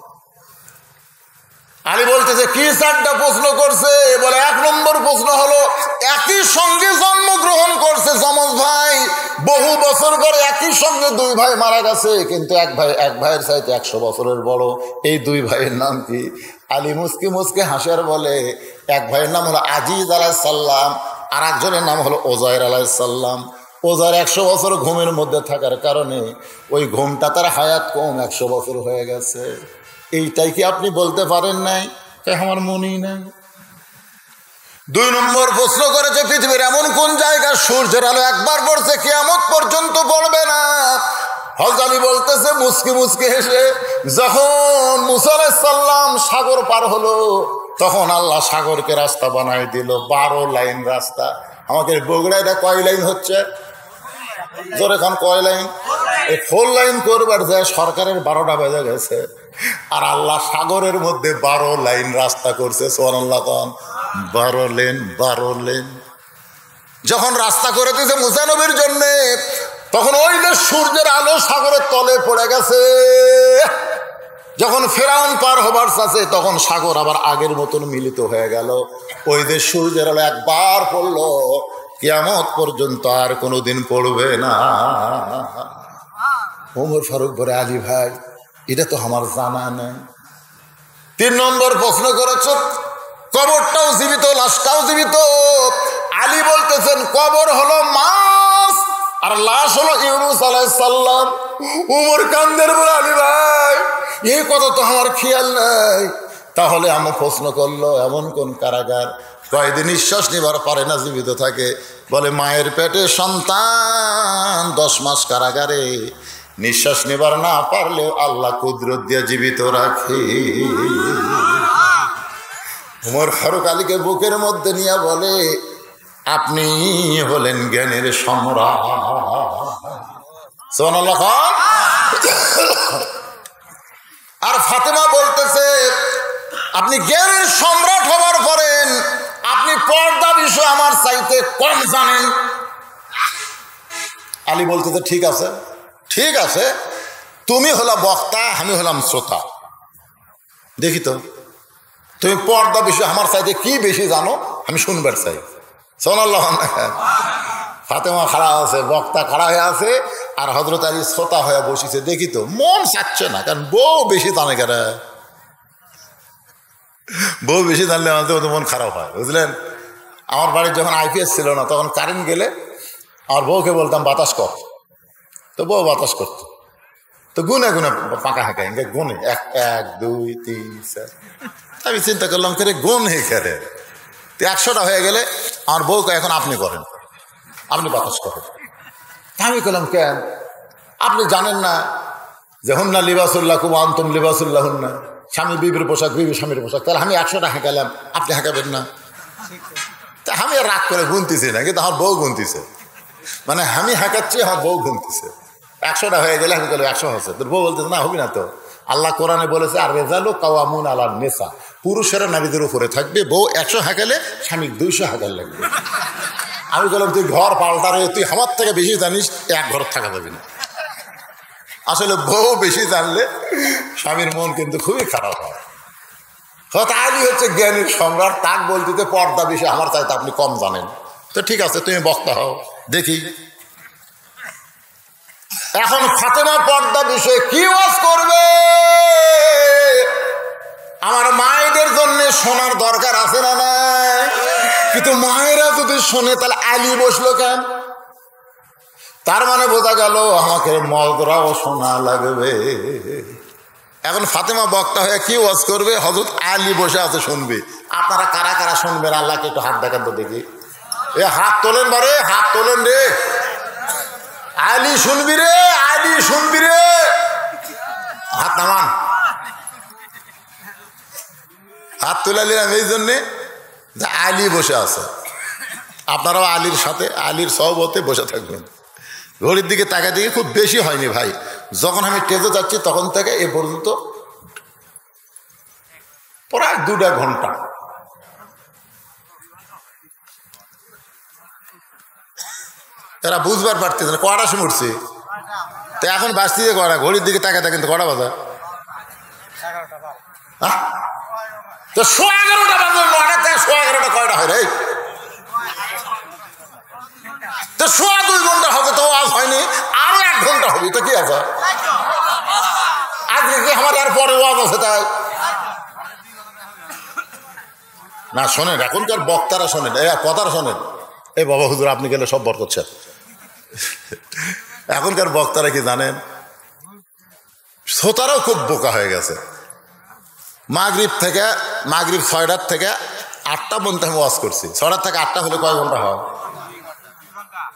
আলী বলতেছে, কি 4টা প্রশ্ন করছে? বলে, 1 নম্বর প্রশ্ন হলো, একই সঙ্গে জন্মগ্রহণ করছে যমজ ভাই, বহু বছর পরে একই সঙ্গে 2 ভাই মারা গেছে, কিন্তু এক ভাইয়ের চাইতে 100 বছরের বড়। এই 2 ভাইয়ের নাম কি? আলী মুস্কি মুস্কি হাসিয়ার বলে, এক ভাইয়ের নাম হলো আজিজ আলাইহিস সালাম, আর একজনের নাম হলো ওজায়ের আলাইহিস সালাম। ওজায়ের 100 বছর ঘুমের মধ্যে থাকার কারণে ওই ঘুমটা তার হায়াত কম, 100 বছর হয়ে গেছে। এইটাই কি আপনি বলতে পারেন নাই? আমার মনেই নাই। 2 নম্বর প্রশ্ন করেছে, পৃথিবীর এমন কোন জায়গায় সূর্যের আলো একবার পড়ছে, কিয়ামত পর্যন্ত পড়বে না? হযরত আলী বলতেছে মুস্কি মুস্কি হেসে, যখন মুসা আলাইহিস সালাম সাগর পার হলো, তখন আল্লাহ সাগরকে রাস্তা বানায় দিল, 12 লাইন রাস্তা। আমাকে বগুড়ায় এটা কয় লাইন হচ্ছে? জোরে খান, কয় লাইন? এই 4 লাইন করবার যায় সরকারের 12টা বেজে গেছে, আর আল্লাহ সাগরের মধ্যে 12 লাইন রাস্তা করছে। সুবহানাল্লাহ। 12 লেন, 12 লেন। যখন রাস্তা করে দিয়েছে মুসা নবীর জন্যে, তখন ওই যে সূর্যের আলো সাগরের তলে পড়ে গেছে। যখন ফেরাউন পার হবার চাচ্ছে তখন সাগর আবার আগের মতন মিলিত হয়ে গেল। ওই যে সূর্যের আলো একবার পড়লো, কিয়ামত পর্যন্ত আর কোনোদিন পড়বে না। ওমর ফারুক বলে, আলী ভাই এটা তো আমার জানা নেই। 3 নম্বর প্রশ্ন করেছ, কবরটাও জীবিত, লাশটাও জীবিত। আলী বলতেছেন কবর হলো মাছ আর লাশ হলো ইউনূস আলাইহিস সালাম। উমর কান্দের বলে, আলী ভাই এই কথা তো আমার খেয়াল নাই। তাহলে আমার প্রশ্ন করলো, এমন কোন কারাগার কয়েকদিন নিঃশ্বাস নিবার পারে না, জীবিত থাকে? বলে মায়ের পেটে সন্তান 10 মাস কারাগারে, নিঃশ্বাস নেবার না পারলেও আল্লাহ কুদরত দিয়ে জীবিত রাখে। উমর ফারুক আলীকে বুকের মধ্যে নিয়ে বলে, আপনি হলেন জ্ঞানের সম্রাট। সুবহানাল্লাহ। আর ফাতেমা বলতেছে, আপনি জ্ঞানের সম্রাট হবার পরেন, আপনি পর্দা বিষয় আমার চাইতে কম জানেন। আলী বলতেছে, ঠিক আছে ঠিক আছে, তুমি হলা বক্তা, আমি হলাম শ্রোতা। দেখি তো তুমি পর্দা বিষয় আমার চাইতে কি বেশি জানো, আমি শুনবার চাই। সুবহানাল্লাহ। ফাতেমা খাড়া আছে, বক্তা খাড়া হয়ে আছে, আর হযরত আলী শ্রোতা হয়ে বসেছে। দেখি তো, মন চাচ্ছে না, কারণ বউ বেশি জানে। কেন বউ বেশি জানলে আমাদের তো মন খারাপ হয়, বুঝলেন? আমার বাড়ির যখন আইপিএস ছিল না, তখন কারেন্ট গেলে আমার বউকে বলতাম বাতাস কর, তো বউ বাতাস করতো। তো গুনে গুনে পাকা হাঁকায় গুনে 1 1 2 3 4। আমি চিন্তা করলাম করে গুন হে খেলে তো 100টা হয়ে গেলে আমার বউকে এখন আপনি করেন, আপনি বাতাস করেন। আমি করলাম, কেন? আপনি জানেন না যে হুন্না লিবাসুল্লাকুম ওয়া আনতুম লিবাসুল্লাহুন্না, স্বামী বিবির পোশাক, বিবি স্বামীর পোশাক। তাহলে আমি 100টা হাঁকালাম, আপনি হাঁকাবেন না? তা আমি আর রাগ করে গুনতেছি না, কিন্তু আমার বউ গুনতেছে। মানে আমি হাঁকাচ্ছি, আমার বউ গুনতেছে। 100টা হয়ে গেলে আমি বলি 100 হচ্ছে, তোর বউ বলতেছে না হবি না তো। আল্লাহ কোরআনে বলেছে, আর রেজালু কাওয়ামুন আলান নিসা, পুরুষেরা নারীদের উপরে থাকবে। বউ 100 হাঁকালে স্বামী 200 হাঁকাল লাগবে। আমি বললাম, তুই ঘর পাল্টা রে, তুই আমার থেকে বেশি জানিস, এক ঘর থাকা যাবে না। আসলে বউ বেশি জানলে স্বামীর মন কিন্তু খুবই খারাপ হয়। আলী হচ্ছে জ্ঞানের সম্রাট, তাক বলতে পর্দা বিষয় আমার চাইতে আপনি কম জানেন। তো ঠিক আছে, তুমি বক্তা হও, দেখি। এখন ফাতেমা পর্দা বিষয়ে কি ওয়াজ করবে? আমার মায়েদের জন্য শোনার দরকার আছে না নাই? কিন্তু মায়েরা যদি শোনে তাহলে আলী বসলো কেন? তার মানে বোঝা গেল আমাকে মদরাও শোনা লাগবে। এখন ফাতেমা বক্তা হয়ে কি ওয়াজ করবে? হযরত আলী বসে আছে, শুনবে। আপনারা কারা কারা শুনবেন আল্লাহকে একটু হাত দেখান তো দেখি। এ হাত তোলেন বারে, হাত তোলেন রে। আলী শুনবি রে, আলী শুনবি রে, হাত নামান। হাত তুলে নিলাম এই জন্যে যে আলী বসে আছে। আপনারাও আলীর সাথে, আলীর সহবতে বসে থাকবেন। ঘড়ির দিকে তাকায় দিকে খুব বেশি হয়নি ভাই, যখন আমি টেজে যাচ্ছি তখন থেকে এ পর্যন্ত প্রায় 2 ঘন্টা। এরা বুঝবার পারতেছে না কটা সময় উঠছে। তো এখন বাঁচতে কটা, ঘড়ির দিকে তাকায় থাকেন তো কটা বাজা? তো 11:15 বাজে, 9টা থেকে 11:15 কয়টা হয় রে? তো 2.5 ঘন্টা হবে, তো আজ হয়নি, আরো 1 ঘন্টা হবে। তো কি আছে আজকে কি আমার আর পরে ওয়াজ আছে? তাই না, শোনেন এখনকার বক্তারা, শোনেন কথাটা শোনেন। এই বাবা হুজুর আপনি গেলে সব বরকত শেষ। এখনকার বক্তারা কি জানেন, শ্রোতারাও খুব বোকা হয়ে গেছে। মাগরিব 6টার থেকে 8টা পর্যন্ত আমি ওয়াজ করছি। 6টার থেকে 8টা হলে কয় ঘন্টা হয়?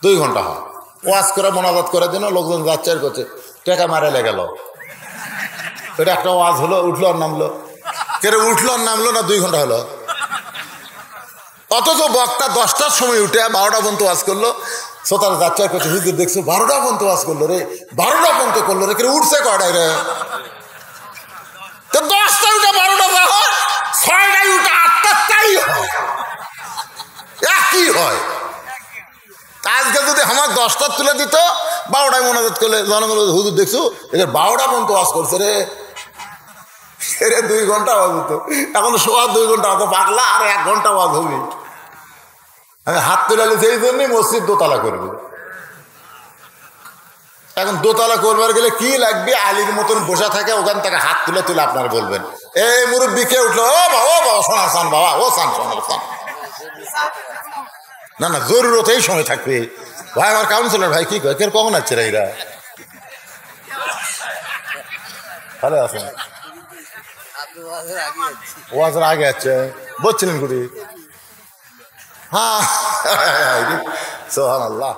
2 ঘন্টা হয়। ওয়াজ করে মোনাজাত করে দিন, লোকজন যাচ্ছে আর করছে, টেকা মারাইলে গেল। এটা একটা ওয়াজ হলো, উঠলো আর নামলো। কেন উঠলো আর নামলো না? 2 ঘন্টা হলো। অথচ বক্তা 10টার সময় উঠে 12টা পর্যন্ত ওয়াজ করলো। শ্রোতারা যাচ্ছে আর করছে, হুজুর দেখছো 12টা পর্যন্ত ওয়াজ করলো রে, 12টা পর্যন্ত করলো রে। কেন উঠছে কয়টায় রে? 10টায় উঠে 12টা হয়, 6টায় উঠে 8টা, তাই হয়, একই হয়। আজকে যদি আমার 10টা তুলে দিত, 12টায় মোনাজাত করলে জনগণ হুজুর দেখছো এদের 12টা পর্যন্ত ওয়াজ করছে রে, এরে 2 ঘন্টা ওয়াজ হতো, এখন সোয়া 2 ঘন্টা হতো পাগলা, আর 1 ঘন্টা ওয়াজ হবে। আমি হাত তুলে সেই জন্যই মসজিদ দোতলা করবে। এখন দোতলা করবার গেলে কি লাগবে, আলীর মতন বসে থাকে ওখান থেকে হাত তুলে তুলে আপনারা বলবেন এই মুরব্বী কে উঠলো, ও বাবা শোনা সান বাবা, ও সান শোনা সান। না না, জরুরত এই সময় থাকবে। ভাই আমার কাউন্সিলর ভাই কি কয়, কে কখন আছে রে এরা, ভালো আছেন? ওয়াজের আগে আছে বলছিলেন গুড়ি, হ্যাঁ সোহান আল্লাহ।